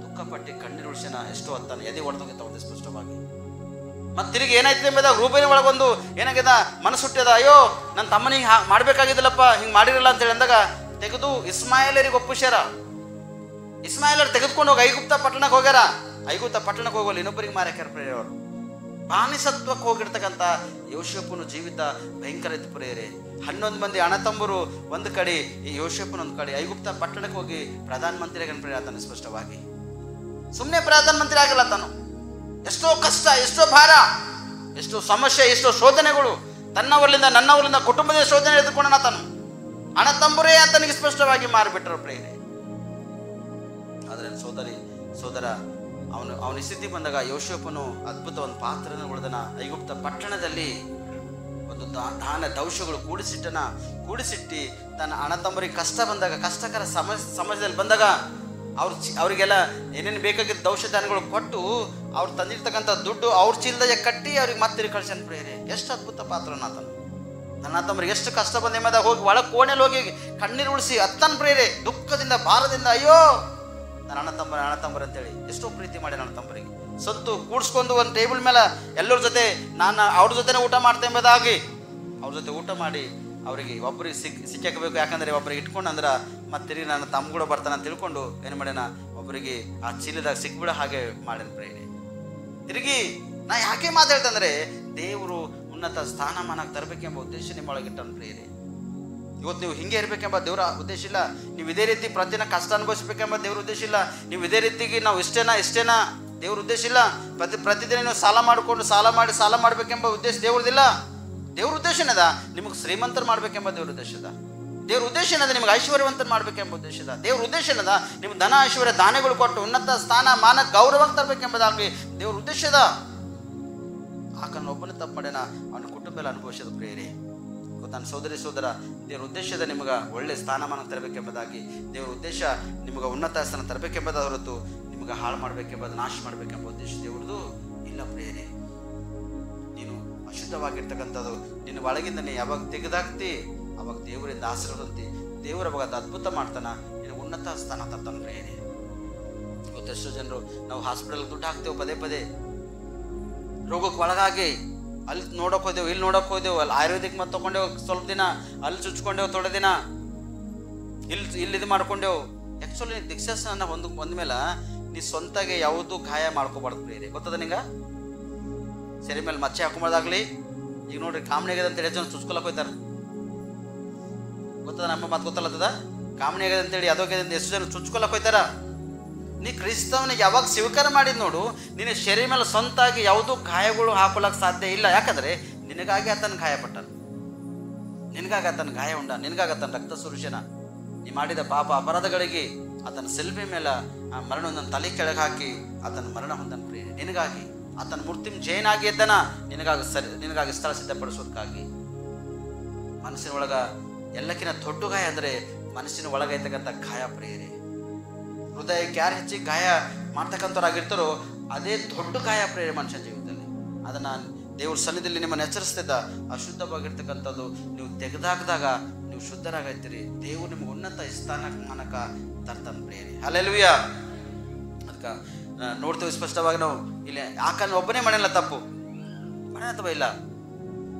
ದುಃಖಪಟ್ಟು ಕಣ್ಣೀರು ಉಳಿಸ್ಯಾನ. ಎಷ್ಟು ಹೊತ್ತಾನೆ ಎದೆ ಹೊಡೆದೋಗಿತ್ತ ಒಂದು ಸ್ಪಷ್ಟವಾಗಿ. ಮತ್ತೆ ತಿರುಗಿ ಏನಾಯ್ತು ಎಂಬುದಾಗ ರೂಪೇನ ಒಳಗೊಂದು ಏನಾಗ್ಯದ, ಮನಸ್ಸು ಹುಟ್ಟ್ಯದ, ಅಯ್ಯೋ ನನ್ನ ತಮ್ಮನಿಗೆ ಮಾಡಬೇಕಾಗಿದ್ದಲ್ಲಪ್ಪ, ಹಿಂಗೆ ಮಾಡಿರಲ್ಲ ಅಂತೇಳಿ ಅಂದಾಗ ತೆಗೆದು ಇಸ್ಮಾಯೇಲರಿಗೆ ಒಪ್ಪಿಸ್ಯಾರ. ಇಸ್ಮಾಯೇಲರು ತೆಗೆದುಕೊಂಡು ಹೋಗಿ ಐಗುಪ್ತ ಪಟ್ಟಣಕ್ಕೆ ಹೋಗ್ಯಾರ. ಐಗುಪ್ತ ಪಟ್ಟಣಕ್ಕೆ ಹೋಗಲು ಇನ್ನೊಬ್ಬರಿಗೆ ಮಾರ್ಯಾರ. ಪ್ರಿಯರವರು, ಬಾನಿಸತ್ವಕ್ಕೆ ಹೋಗಿರ್ತಕ್ಕಂಥ ಯೋಸೇಫನ ಜೀವಿತ ಭಯಂಕರ ಇತ್ತು. ಪ್ರಿಯರೇ, 11 ಮಂದಿ ಅಣ್ಣತಂಬರು ಒಂದು ಕಡೆ, ಈ ಯೋಸೇಫನ ಒಂದು ಕಡೆ. ಐಗುಪ್ತ ಪಟ್ಟಣಕ್ಕೆ ಹೋಗಿ ಪ್ರಧಾನ ಮಂತ್ರಿ ಆಗನ ಪ್ರಿಯ ಆತನು. ಸ್ಪಷ್ಟವಾಗಿ ಸುಮ್ಮನೆ ಪ್ರಧಾನ ಮಂತ್ರಿ ಆಗಲ್ಲ ತಾನು. ಎಷ್ಟೋ ಕಷ್ಟ, ಎಷ್ಟೋ ಭಾರ, ಎಷ್ಟೋ ಸಮಸ್ಯೆ, ಎಷ್ಟೋ ಶೋಧನೆಗಳು, ನನ್ನವರಿಂದ ಕುಟುಂಬದ ಶೋಧನೆ ಎದುರ್ಕೊಂಡ ತಾನು. ಅಣ್ಣ ತಂಬರೇ ಆತನಿಗೆ ಸ್ಪಷ್ಟವಾಗಿ ಮಾರಿಬಿಟ್ರು. ಪ್ರಿಯರೇ, ಆದರೆ ಸೋದರ ಅವನ ಸ್ಥಿತಿ ಬಂದಾಗ ಯೋಸೇಫನು ಅದ್ಭುತ ಒಂದು ಪಾತ್ರನ ಉಳಿದನ. ಐಗುಪ್ತ ಪಟ್ಟಣದಲ್ಲಿ ಒಂದು ದಾನ ದೌಷಗಳು ಕೂಡಿಸಿಟ್ಟು ತನ್ನ ಅಣ್ಣ ತಮ್ಮರಿಗೆ ಕಷ್ಟ ಬಂದಾಗ, ಕಷ್ಟಕರ ಸಮಾಜದಲ್ಲಿ ಬಂದಾಗ ಅವರಿಗೆಲ್ಲ ಏನೇನು ಬೇಕಾಗಿದ್ದ ದೌಷ ದಾನಗಳು ಕೊಟ್ಟು ಅವ್ರು ತಂದಿರ್ತಕ್ಕಂಥ ದುಡ್ಡು ಅವ್ರ ಚೀಲದಾಗ ಕಟ್ಟಿ ಅವ್ರಿಗೆ ಮತ್ತೆ ಕಳ್ಸನ್. ಪ್ರಿಯರೇ, ಎಷ್ಟು ಅದ್ಭುತ ಪಾತ್ರನ ಆತನು. ನನ್ನ ತಮ್ಮರಿಗೆ ಎಷ್ಟು ಕಷ್ಟ ಬಂದ ಎಂಬುದಾಗ ಹೋಗಿ ಒಳಗೆ ಕೋಣೆಯಲ್ಲಿ ಹೋಗಿ ಕಣ್ಣೀರು ಉಳಿಸಿ ಅತ್ತನ. ಪ್ರಿಯರೇ, ದುಃಖದಿಂದ ಭಾರದಿಂದ, ಅಯ್ಯೋ ನನ್ನ ಅಣ್ಣ ತಮ್ಮರು ಅಂತೇಳಿ ಎಷ್ಟೋ ಪ್ರೀತಿ ಮಾಡಿ ನನ್ನ ತಮ್ಮರಿಗೆ ಸತ್ತು ಕೂಡಿಸ್ಕೊಂಡು ಒಂದು ಟೇಬಲ್ ಮೇಲೆ ಎಲ್ಲರ ಜೊತೆ ನಾನು ಅವ್ರ ಜೊತೆನೇ ಊಟ ಮಾಡ್ತೇನೆ ಎಂಬುದಾಗಿ ಅವ್ರ ಜೊತೆ ಊಟ ಮಾಡಿ ಅವರಿಗೆ ಒಬ್ಬರಿಗೆ ಸಿಕ್ಕಾಕಬೇಕು. ಯಾಕಂದರೆ ಒಬ್ಬರಿಗೆ ಇಟ್ಕೊಂಡು ಅಂದ್ರೆ ಮತ್ತೆ ತಿರುಗಿ ನನ್ನ ತಮ್ಮ ಕೂಡ ಬರ್ತಾನೆ ಅಂತ ತಿಳ್ಕೊಂಡು ಏನು ಮಾಡ್ಯಾನ, ಒಬ್ಬರಿಗೆ ಆ ಚೀಲದಾಗ ಸಿಕ್ಬಿಡೋ ಹಾಗೆ ಮಾಡ್ಯಾನ. ಪ್ರೇರಣೆ ತಿರುಗಿ ನಾ ಯಾಕೆ ಮಾತಾಡ್ತಂದ್ರೆ ದೇವರು ಉನ್ನತ ಸ್ಥಾನಮಾನಕ್ಕೆ ತರಬೇಕೆಂಬ ಉದ್ದೇಶ ನಿಮ್ಮೊಳಗಿಟ್ಟನು. ಪ್ರಿಯರೇ, ಇವತ್ತು ನೀವು ಹಿಂಗೆ ಇರಬೇಕೆಂಬ ದೇವರ ಉದ್ದೇಶ ಇಲ್ಲ. ನೀವು ಇದೇ ರೀತಿ ಪ್ರತಿದಿನ ಕಷ್ಟ ಅನುಭವಿಸ್ಬೇಕೆಂಬ ದೇವ್ರ ಉದ್ದೇಶ ಇಲ್ಲ. ನೀವು ಇದೇ ರೀತಿಗೆ ನಾವು ಇಷ್ಟೇನಾ ದೇವ್ರ ಉದ್ದೇಶ ಇಲ್ಲ. ಪ್ರತಿದಿನ ನೀವು ಸಾಲ ಮಾಡಬೇಕೆಂಬ ಉದ್ದೇಶ ದೇವ್ರದಿಲ್ಲ. ದೇವ್ರ ಉದ್ದೇಶ ಏನದ? ನಿಮಗೆ ಶ್ರೀಮಂತರು ಮಾಡ್ಬೇಕೆಂಬ ದೇವ್ರ ಉದ್ದೇಶ ಅದ. ದೇವ್ರ ಉದ್ದೇಶ ಏನದ? ನಿಮ್ಗೆ ಐಶ್ವರ್ಯವಂತರು ಮಾಡ್ಬೇಕೆಂಬ ಉದ್ದೇಶ ಅದ. ದೇವ್ರ ಉದ್ದೇಶ ಏನದ? ನಿಮ್ಗೆ ಧನ ಐಶ್ವರ್ಯ ದಾನಗಳು ಕೊಟ್ಟು ಉನ್ನತ ಸ್ಥಾನ ಮಾನ ಗೌರವಕ್ಕೆ ತರಬೇಕೆಂಬುದಾಗಲಿ ದೇವ್ರ ಉದ್ದೇಶ ಅದ. ಆಕನ ಒಬ್ಬನೇ ತಪ್ಪು ಮಾಡ್ಯಾನ, ಅವನ ಕುಟುಂಬ ಎಲ್ಲ ಅನುಭವಿಸೋದು ಪ್ರಿಯರೇ. ನನ್ನ ಸೋದರ ದೇವ್ರ ಉದ್ದೇಶದ ನಿಮಗೆ ಒಳ್ಳೆ ಸ್ಥಾನಮಾನ ತರಬೇಕೆಂಬುದಾಗಿ, ದೇವ್ರ ಉದ್ದೇಶ ನಿಮಗೆ ಉನ್ನತ ಸ್ಥಾನ ತರಬೇಕೆಂಬುದ ಹೊರತು ನಿಮಗೆ ಹಾಳು ಮಾಡಬೇಕೆಂಬುದು, ನಾಶ ಮಾಡಬೇಕೆಂಬ ಉದ್ದೇಶ ದೇವ್ರದ್ದು ಇಲ್ಲ ಪ್ರಿಯರೇ. ನೀನು ಅಶುದ್ಧವಾಗಿರ್ತಕ್ಕಂಥದ್ದು ನಿನ್ನ ಒಳಗಿಂದ ನೀ ಯಾವಾಗ ತೆಗೆದಾಕ್ತಿ ಅವಾಗ ದೇವರಿಂದ ಆಶೀರ್ವಾದಂತಿ, ದೇವರ ಅವಾಗ ಅದು ಅದ್ಭುತ ಮಾಡ್ತಾನ, ನೀನು ಉನ್ನತ ಸ್ಥಾನ ತರ್ತಾನೆ ಪ್ರಿಯರೇ. ಇವತ್ತೆಷ್ಟೋ ಜನರು ನಾವು ಹಾಸ್ಪಿಟಲ್ಗೆ ದುಡ್ಡು ಹಾಕ್ತೇವೆ, ಪದೇ ರೋಗಕ್ಕೆ ಒಳಗಾಗಿ ಅಲ್ಲಿ ನೋಡೋಕೆ ಹೋದೆವು, ಇಲ್ಲಿ ನೋಡೋಕೆ ಹೋದೆವು, ಅಲ್ಲಿ ಆಯುರ್ವೇದಿಕ್ ಮತ್ತು ತೊಗೊಂಡೇವು ಸ್ವಲ್ಪ ದಿನ, ಅಲ್ಲಿ ಚುಚ್ಕೊಂಡೇವು ಥೋಡೆ ದಿನ, ಇಲ್ಲಿ ಇದು ಮಾಡ್ಕೊಂಡೇವು. ಆ್ಯಕ್ಚುಲಿ ದಿಕ್ಸಸ್ನ ಬಂದ್ಮೇಲೆ ನೀ ಸ್ವಂತಾಗೆ ಯಾವುದೂ ಗಾಯ ಮಾಡ್ಕೋಬಾರ್ದು ಪ್ರಿಯರೇ. ಗೊತ್ತದ ನಿಂಗೆ? ಸರಿ ಮೇಲೆ ಮಚ್ಚೆ ಹಾಕೊಂಬೋದಾಗ್ಲಿ. ಈಗ ನೋಡ್ರಿ ಕಾಮಣಿಗೆ ಅಂತೇಳಿ ಎಷ್ಟು ಜನ ಚುಚ್ಕೊಳಕ್ಕೆ ಹೋಗ್ತಾರೆ. ಗೊತ್ತದ? ನಮ್ಮ ಮಾತು ಗೊತ್ತಲ್ಲತ್ತದ? ಕಾಮಣಿ ಆಗ್ಯದ ಅಂತೇಳಿ ಅದೋಗ್ಯದ ಎಷ್ಟು ಜನ ಚುಚ್ಕೊಳಕ್ಕೆ ಹೋಗ್ತಾರ. ನೀ ಕ್ರಿಸ್ತವನಿಗೆ ಯಾವಾಗ ಸ್ವೀಕಾರ ಮಾಡಿದ್ ನೋಡು, ನಿನ್ನ ಶರೀರ ಮೇಲೆ ಸ್ವಂತಾಗಿ ಯಾವುದೂ ಗಾಯಗಳು ಹಾಕೊಳ್ಳಕ್ಕೆ ಸಾಧ್ಯ ಇಲ್ಲ. ಯಾಕಂದರೆ ನಿನಗಾಗಿ ಆತನ ಗಾಯಪಟ್ಟನು, ನಿನಗಾಗಿ ಆತನ ಗಾಯ ಉಂಡ, ನಿನಗಾಗಿ ಆತನ ರಕ್ತ ಸುರುಷನ. ನೀ ಮಾಡಿದ ಪಾಪ ಅಪರಾಧಗಳಿಗೆ ಆತನ ಸೆಲ್ಫಿ ಮೇಲೆ ಆ ಮರಣವನ್ನು ತಲೆ ಕೆಳಗೆ ಹಾಕಿ ಆತನ ಮರಣ ಹೊಂದನ ಪ್ರಿಯ. ನಿನಗಾಗಿ ಆತನ ಮೂರ್ತಿಂ ಜೈನಾಗಿ ಎದ್ದನ, ನಿನಗಾಗಿ ಸ್ಥಳ ಸಿದ್ಧಪಡಿಸೋದಕ್ಕಾಗಿ. ಮನಸ್ಸಿನ ಒಳಗ ಎಲ್ಲಕ್ಕಿಂತ ದೊಡ್ಡ ಗಾಯ ಅಂದರೆ ಮನಸ್ಸಿನ ಒಳಗೈತಕ್ಕಂಥ ಗಾಯ ಪ್ರಿಯರೇ. ಹೃದಯಕ್ಕೆ ಯಾರು ಹೆಚ್ಚಿಗೆ ಗಾಯ ಮಾಡ್ತಕ್ಕಂಥವ್ರಾಗಿರ್ತಾರೋ ಅದೇ ದೊಡ್ಡ ಗಾಯ ಪ್ರೇರೆ ಮನುಷ್ಯನ ಜೀವಿತದಲ್ಲಿ. ಅದನ್ನು ದೇವ್ರ ಸನ್ನಿಧಿಯಲ್ಲಿ ನಿಮ್ಮನ್ನು ಎಚ್ಚರಿಸ್ತಿದ್ದ. ಅಶುದ್ಧವಾಗಿರ್ತಕ್ಕಂಥದ್ದು ನೀವು ತೆಗೆದಾಕಿದಾಗ ನೀವು ಶುದ್ಧರಾಗೈತೀರಿ. ದೇವ್ರು ನಿಮ್ಗೆ ಉನ್ನತ ಸ್ಥಾನಮಾನಕ ತರ್ತಾನೆ ಪ್ರೇರೆ. ಹಲ್ಲೆಲೂಯ. ಅದಕ್ಕೆ ನೋಡ್ತೀವಿ ಸ್ಪಷ್ಟವಾಗಿ ನಾವು ಇಲ್ಲಿ ಆಕನ ಒಬ್ಬನೇ ಮಾಡಲ್ಲ ತಪ್ಪು ಮನೆ ಅಥವಾ ಇಲ್ಲ.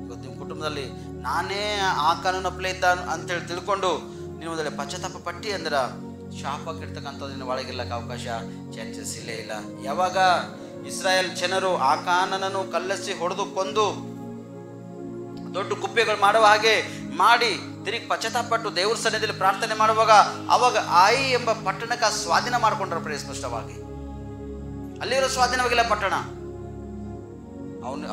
ಇವತ್ತು ನಿಮ್ಮ ಕುಟುಂಬದಲ್ಲಿ ನಾನೇ ಆಕನ ಅಪ್ಲೆ ಇದ್ದ ಅಂತೇಳಿ ತಿಳ್ಕೊಂಡು ನೀವು ಒಂದೆಡೆ ಪಶ್ಚಾತ್ತಾಪ ಪಟ್ಟಿ ಅಂದ್ರೆ ಶಾಪಕ್ಕಿರ್ತಕ್ಕಂಥದ್ದು ಒಳಗಿಲ್ಲಕ್ಕೆ ಅವಕಾಶ ಚಾನ್ಸಸ್ ಇಲ್ಲೇ ಇಲ್ಲ. ಯಾವಾಗ ಇಸ್ರಾಯೇಲ್ ಜನರು ಆಕಾನನನ್ನು ಕಲ್ಲಸಿ ಹೊಡೆದು ಕೊಂದು ದೊಡ್ಡ ಕುಪ್ಪೆಗಳು ಮಾಡುವ ಹಾಗೆ ಮಾಡಿ ತಿರುಗಿ ಪಶ್ಚಾತ್ತಾಪಟ್ಟು ದೇವ್ರ ಸನ್ನಿಧಿಯಲ್ಲಿ ಪ್ರಾರ್ಥನೆ ಮಾಡುವಾಗ ಅವಾಗ ಆಯಿ ಎಂಬ ಪಟ್ಟಣಕ್ಕೆ ಸ್ವಾಧೀನ ಮಾಡಿಕೊಂಡ್ರ ಪ್ರಿಯ. ಸ್ಪಷ್ಟವಾಗಿ ಅಲ್ಲಿರೋ ಸ್ವಾಧೀನವಾಗಿಲ್ಲ ಪಟ್ಟಣ.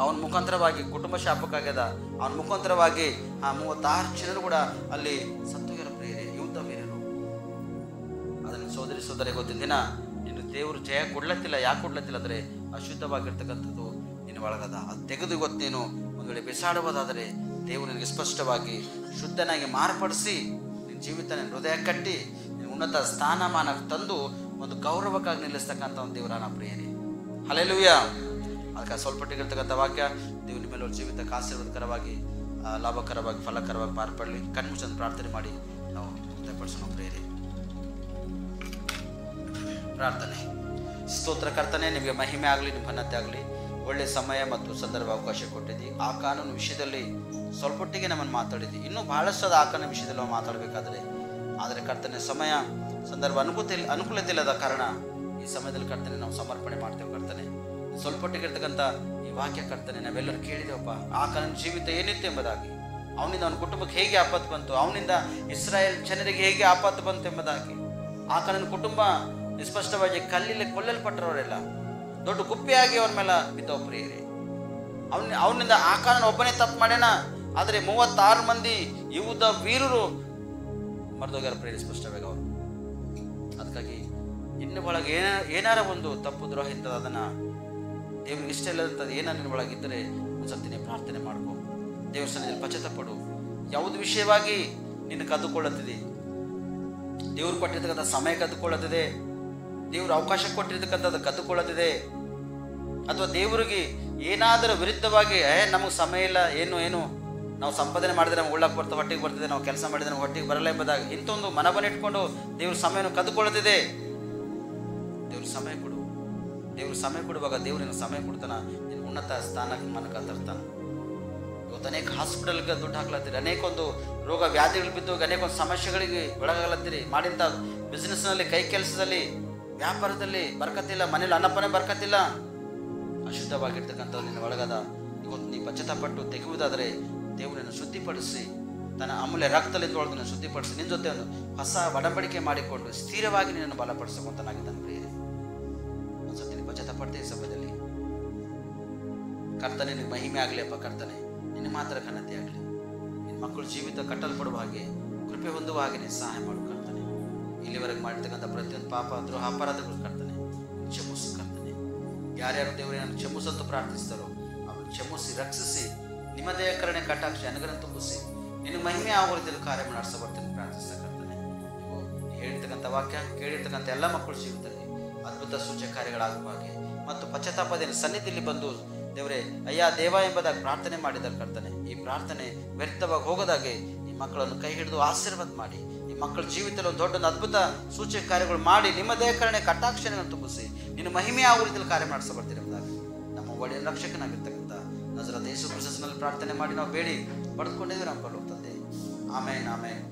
ಅವನ ಮುಖಾಂತರವಾಗಿ ಕುಟುಂಬ ಶಾಪಕ್ಕಾಗ್ಯದ. ಅವನ ಮುಖಾಂತರವಾಗಿ ಆ 36 ಜನರು ಕೂಡ ಅಲ್ಲಿ ಸತ್ತೋಗ್ಯಾರ ಪ್ರಿಯರೇ, ಯುದ್ಧ ವೀರರು. ಅದನ್ನು ಸೋದರಿ ಗೊತ್ತಿನ ದಿನ ನೀನು ದೇವರು ಜಯ ಕೊಡ್ಲತ್ತಿಲ್ಲ. ಯಾಕೆ ಕೊಡ್ಲತ್ತಿಲ್ಲ ಅಂದರೆ ಅಶುದ್ಧವಾಗಿರ್ತಕ್ಕಂಥದ್ದು ನಿನ್ನ ಒಳಗದ. ಅದು ತೆಗೆದು ಇವತ್ತು ನೀನು ಒಂದು ವೇಳೆ ಬಿಸಾಡುವುದಾದರೆ ದೇವರು ನಿನಗೆ ಸ್ಪಷ್ಟವಾಗಿ ಶುದ್ಧನಾಗಿ ಮಾರ್ಪಡಿಸಿ ನಿನ್ನ ಜೀವಿತ ನಿನ್ನ ಹೃದಯ ಕಟ್ಟಿ ನಿನ್ನ ಉನ್ನತ ಸ್ಥಾನಮಾನಕ್ಕೆ ತಂದು ಒಂದು ಗೌರವಕ್ಕಾಗಿ ನಿಲ್ಲಿಸ್ತಕ್ಕಂಥ ಒಂದು ದೇವರಾನ ಪ್ರಿಯರೇ. ಹಲ್ಲೆಲೂಯಾ. ಅದಕ್ಕೆ ಸ್ವಲ್ಪಟ್ಟಿಗಿರ್ತಕ್ಕಂಥ ವಾಕ್ಯ ದೇವ್ರ ನಿಮ್ಮ ಮೇಲೆ ಜೀವಿತಕ್ಕೆ ಆಶೀರ್ವಾದಕರವಾಗಿ ಲಾಭಕರವಾಗಿ ಫಲಕರವಾಗಿ ಮಾರ್ಪಡಲಿ. ಕಣ್ಮುಚ್ಚನ್ನು ಪ್ರಾರ್ಥನೆ ಮಾಡಿ ನಾವು ಮುಕ್ತಪಡಿಸೋಣ ಪ್ರಿಯರೇ. ಪ್ರಾರ್ಥನೆ. ಸ್ತೋತ್ರ ಕರ್ತನೆ, ನಿಮಗೆ ಮಹಿಮೆ ಆಗಲಿ, ನಿಮ್ಮ ಘನತೆ ಆಗಲಿ. ಒಳ್ಳೆಯ ಸಮಯ ಮತ್ತು ಸಂದರ್ಭ ಅವಕಾಶ ಕೊಟ್ಟಿದ್ದಿ. ಆ ಕಾನೂನು ವಿಷಯದಲ್ಲಿ ಸ್ವಲ್ಪೊಟ್ಟಿಗೆ ನಮ್ಮನ್ನು ಮಾತಾಡಿದ್ದಿ. ಇನ್ನೂ ಬಹಳಷ್ಟು ಆ ಕಾನೂನು ವಿಷಯದಲ್ಲಿ ನಾವು ಮಾತಾಡಬೇಕಾದ್ರೆ ಆದರೆ ಕರ್ತನೆ ಸಮಯ ಸಂದರ್ಭ ಅನುಕೂಲತೆ ಇಲ್ಲದ ಕಾರಣ ಈ ಸಮಯದಲ್ಲಿ ಕರ್ತನೆ ನಾವು ಸಮರ್ಪಣೆ ಮಾಡ್ತೇವೆ. ಕರ್ತನೆ ಸ್ವಲ್ಪೊಟ್ಟಿಗೆ ಇರ್ತಕ್ಕಂಥ ಈ ವಾಕ್ಯ ಕರ್ತನೆ ನಾವೆಲ್ಲರೂ ಕೇಳಿದೇವಪ್ಪ. ಆ ಕಾನೂನು ಜೀವಿತ ಏನಿತ್ತು ಎಂಬುದಾಗಿ, ಅವನಿಂದ ಅವನ ಕುಟುಂಬಕ್ಕೆ ಹೇಗೆ ಆಪತ್ತು ಬಂತು, ಅವನಿಂದ ಇಸ್ರಾಯೇಲ್ ಜನರಿಗೆ ಹೇಗೆ ಆಪತ್ತು ಬಂತು ಎಂಬುದಾಗಿ, ಆ ಕಾನೂನು ಕುಟುಂಬ ನಿಸ್ಪಷ್ಟವಾಗಿ ಕಲ್ಲಿಲೆ ಕೊಲ್ಲಲ್ಪಟ್ಟರವರೆಲ್ಲ ದೊಡ್ಡ ಕುಪ್ಪೆಯಾಗಿ ಅವ್ರ ಮೇಲೆ ಬಿದ್ದವು ಪ್ರಿಯರೇ. ಅವನಿಂದ ಆಕಾನನ ಒಬ್ಬನೇ ತಪ್ಪು ಮಾಡ್ಯಾನ, ಆದರೆ 36 ಮಂದಿ ಯೂದ ವೀರರು ಮರೆದೋಗ್ಯಾರ ಪ್ರಿಯರೇ ಸ್ಪಷ್ಟವಾಗಿ ಅವರು. ಅದಕ್ಕಾಗಿ ಇನ್ನು ಒಳಗೆ ಏನಾರ ಒಂದು ತಪ್ಪು ದ್ರೋಹ ಇಂಥದ್ದು ಅದನ್ನು ದೇವ್ರಿಗೆ ಇಷ್ಟ ಇಲ್ಲದಂಥದ್ದು ಏನಾರ ನಿನ್ನ ಒಳಗಿದ್ದರೆ ಒಂದ್ಸತಿ ನೀವು ಪ್ರಾರ್ಥನೆ ಮಾಡ್ಕೊ. ದೇವ್ರ ಸನ್ನಿಧಿಯಲ್ಲಿ ಪಶ್ಚಾತ್ತಾಪಡು. ಯಾವುದು ವಿಷಯವಾಗಿ ನಿನ್ನ ಕದ್ದುಕೊಳ್ಳುತ್ತಿದೆ, ದೇವ್ರು ಕೊಟ್ಟಿರ್ತಕ್ಕಂಥ ಸಮಯ ಕದ್ದುಕೊಳ್ಳುತ್ತಿದೆ, ದೇವ್ರು ಅವಕಾಶ ಕೊಟ್ಟಿರ್ತಕ್ಕಂಥದ್ದು ಕದ್ದುಕೊಳ್ಳುತ್ತಿದೆ, ಅಥವಾ ದೇವರಿಗೆ ಏನಾದರೂ ವಿರುದ್ಧವಾಗಿ ನಮಗೆ ಸಮಯ ಇಲ್ಲ, ಏನು ನಾವು ಸಂಪಾದನೆ ಮಾಡಿದ್ರೆ ನಮ್ಗೆ ಉಳ್ಳಕ್ಕೆ ಬರ್ತದೆ, ಹೊಟ್ಟಿಗೆ ಬರ್ತದೆ, ನಾವು ಕೆಲಸ ಮಾಡಿದ್ರೆ ನಮ್ಗೆ ಹೊಟ್ಟಿಗೆ ಬರಲ್ಲ ಎಂಬುದಾಗಿ ಇಂಥ ಒಂದು ಮನವನ್ನು ಇಟ್ಕೊಂಡು ದೇವ್ರ ಸಮಯವನ್ನು ಕದ್ದುಕೊಳ್ಳುತ್ತಿದೆ. ದೇವ್ರ ಸಮಯ ಕೊಡು. ದೇವ್ರ ಸಮಯ ಕೊಡುವಾಗ ದೇವ್ರಿನ ಸಮಯ ಕೊಡ್ತಾನ, ನಿನ್ನ ಉನ್ನತ ಸ್ಥಾನಕ್ಕೆ ಮನಕ ತರ್ತಾನೆ. ಇವತ್ತು ಅನೇಕ ಹಾಸ್ಪಿಟಲ್ಗೆ ದುಡ್ಡು ಹಾಕ್ಲತ್ತೀರಿ, ಅನೇಕ ಒಂದು ರೋಗ ವ್ಯಾಧಿಗಳು ಬಿದ್ದು ಅನೇಕ ಒಂದು ಸಮಸ್ಯೆಗಳಿಗೆ ಒಳಗಾಗ್ಲತ್ತೀರಿ. ಮಾಡಿಂಥ ಬಿಸ್ನೆಸ್ನಲ್ಲಿ, ಕೈ ಕೆಲಸದಲ್ಲಿ, ವ್ಯಾಪಾರದಲ್ಲಿ ಬರ್ಕತ್ತಿಲ್ಲ, ಮನೇಲಿ ಅನ್ನಪ್ಪನೇ ಬರ್ಕತ್ತಿಲ್ಲ. ಅಶುದ್ಧವಾಗಿರ್ತಕ್ಕಂಥದ್ದು ನಿನ್ನ ಒಳಗದ. ಇವತ್ತು ನೀ ಪಶ್ಚಾತ್ತಾಪಟ್ಟು ತೆಗೆಯುವುದಾದರೆ ದೇವರನ್ನು ಶುದ್ಧಿಪಡಿಸಿ ತನ್ನ ಅಮೂಲ್ಯ ರಕ್ತದಲ್ಲಿ ತೊಳೆದು ಶುದ್ಧಿಪಡಿಸಿ ನಿನ್ನ ಜೊತೆ ಒಂದು ಹೊಸ ಒಡಂಬಡಿಕೆ ಮಾಡಿಕೊಂಡು ಸ್ಥಿರವಾಗಿ ನಿನ್ನನ್ನು ಬಲಪಡಿಸುವಂತನಾಗಿದ್ದಾನೆ ಪ್ರಿಯರೇ. ಒಂದ್ಸತಿ ನೀವು ಪಶ್ಚಾತ್ತಾಪಡ್ತೀವಿ ಈ ಸಮಯದಲ್ಲಿ. ಕರ್ತನೆ ನಿನಗೆ ಮಹಿಮೆ ಆಗಲಿ ಅಪ್ಪ. ಕರ್ತನೆ ನಿನ್ನ ಮಾತ್ರ ಘನತೆ ಆಗಲಿ. ನಿನ್ನ ಮಕ್ಕಳು ಜೀವಿತ ಕಟ್ಟಲ್ಪಡುವ ಹಾಗೆ, ಕೃಪೆ ಹೊಂದುವ ಹಾಗೆ ನೀನು ಸಹಾಯ ಮಾಡು ಕರ್ತನೆ. ಇಲ್ಲಿವರೆಗೆ ಮಾಡಿರ್ತಕ್ಕಂಥ ಪ್ರತಿಯೊಂದು ಪಾಪ, ದ್ರೋಹ, ಅಪರಾಧಗಳು ಕರ್ತನೆ ಕ್ಷಮಿಸು ಕರ್ತನೆ. ಯಾರ್ಯಾರು ದೇವರೇ ನಾನು ಕ್ಷಮಿಸಂತೂ ಪ್ರಾರ್ಥಿಸ್ತಾರೋ ಅವ್ರು ಕ್ಷಮಿಸಿ, ರಕ್ಷಿಸಿ, ನಿಮ್ಮ ದಯ ಕರುಣೆ ಕಟಾಕ್ಷ ಅನುಗ್ರಹ ತುಂಬಿಸಿ ನಿನ್ನ ಮಹಿಮೆ ಆಗುವ ರೀತಿಯಲ್ಲಿ ಕಾರ್ಯ ಮಾಡಿಸ ಬರ್ತೀನಿ ಪ್ರಾರ್ಥಿಸ್ತಾ ಕರ್ತನೆ. ನೀವು ಹೇಳಿರ್ತಕ್ಕಂಥ ವಾಕ್ಯ ಕೇಳಿರ್ತಕ್ಕಂಥ ಎಲ್ಲ ಮಕ್ಕಳು ಜೀವಿತದಲ್ಲಿ ಅದ್ಭುತ ಸೂಚಕ ಕಾರ್ಯಗಳಾಗುವ ಹಾಗೆ ಮತ್ತು ಪಶ್ಚಾತ್ತಾಪದ ಸನ್ನಿಧಿಯಲ್ಲಿ ಬಂದು ದೇವರೇ ಅಯ್ಯ ದೇವ ಎಂಬುದಾಗಿ ಪ್ರಾರ್ಥನೆ ಮಾಡಿದ್ದಾರೆ ಕರ್ತನೆ. ಈ ಪ್ರಾರ್ಥನೆ ವ್ಯರ್ಥವಾಗಿ ಹೋಗೋದಾಗೆ ಈ ಮಕ್ಕಳನ್ನು ಕೈ ಹಿಡಿದು ಆಶೀರ್ವಾದ ಮಾಡಿ, ಈ ಮಕ್ಕಳ ಜೀವಿತದಲ್ಲಿ ಒಂದು ದೊಡ್ಡ ಅದ್ಭುತ ಸೂಚಕ ಕಾರ್ಯಗಳು ಮಾಡಿ ನಿಮ್ಮ ದಯಕರಣೆ ಕಟಾಕ್ಷಣೆಗಳನ್ನು ತುಂಬಿಸಿ ನಿನ್ನ ಮಹಿಮೆ ಆಗುವ ರೀತಿಯಲ್ಲಿ ಕಾರ್ಯ ಮಾಡಿಸ ಬರ್ತೀರಿ ಎಂಬುದಾಗಿ ನಮ್ಮ ಒಳ್ಳೆಯ ರಕ್ಷಕನಾಗಿರ್ತಕ್ಕಂಥ ನಜರೇತ ಯೇಸು ಕ್ರಿಸ್ತನಲ್ಲಿ ಪ್ರಾರ್ಥನೆ ಮಾಡಿ ನಾವು ಬೇಡಿ ಪಡೆದುಕೊಂಡಿದ್ದೀವಿ ನಮ್ಮ ಪರಲೋಕ ತಂದೆ. ಆಮೇನ್ ಆಮೇನ್.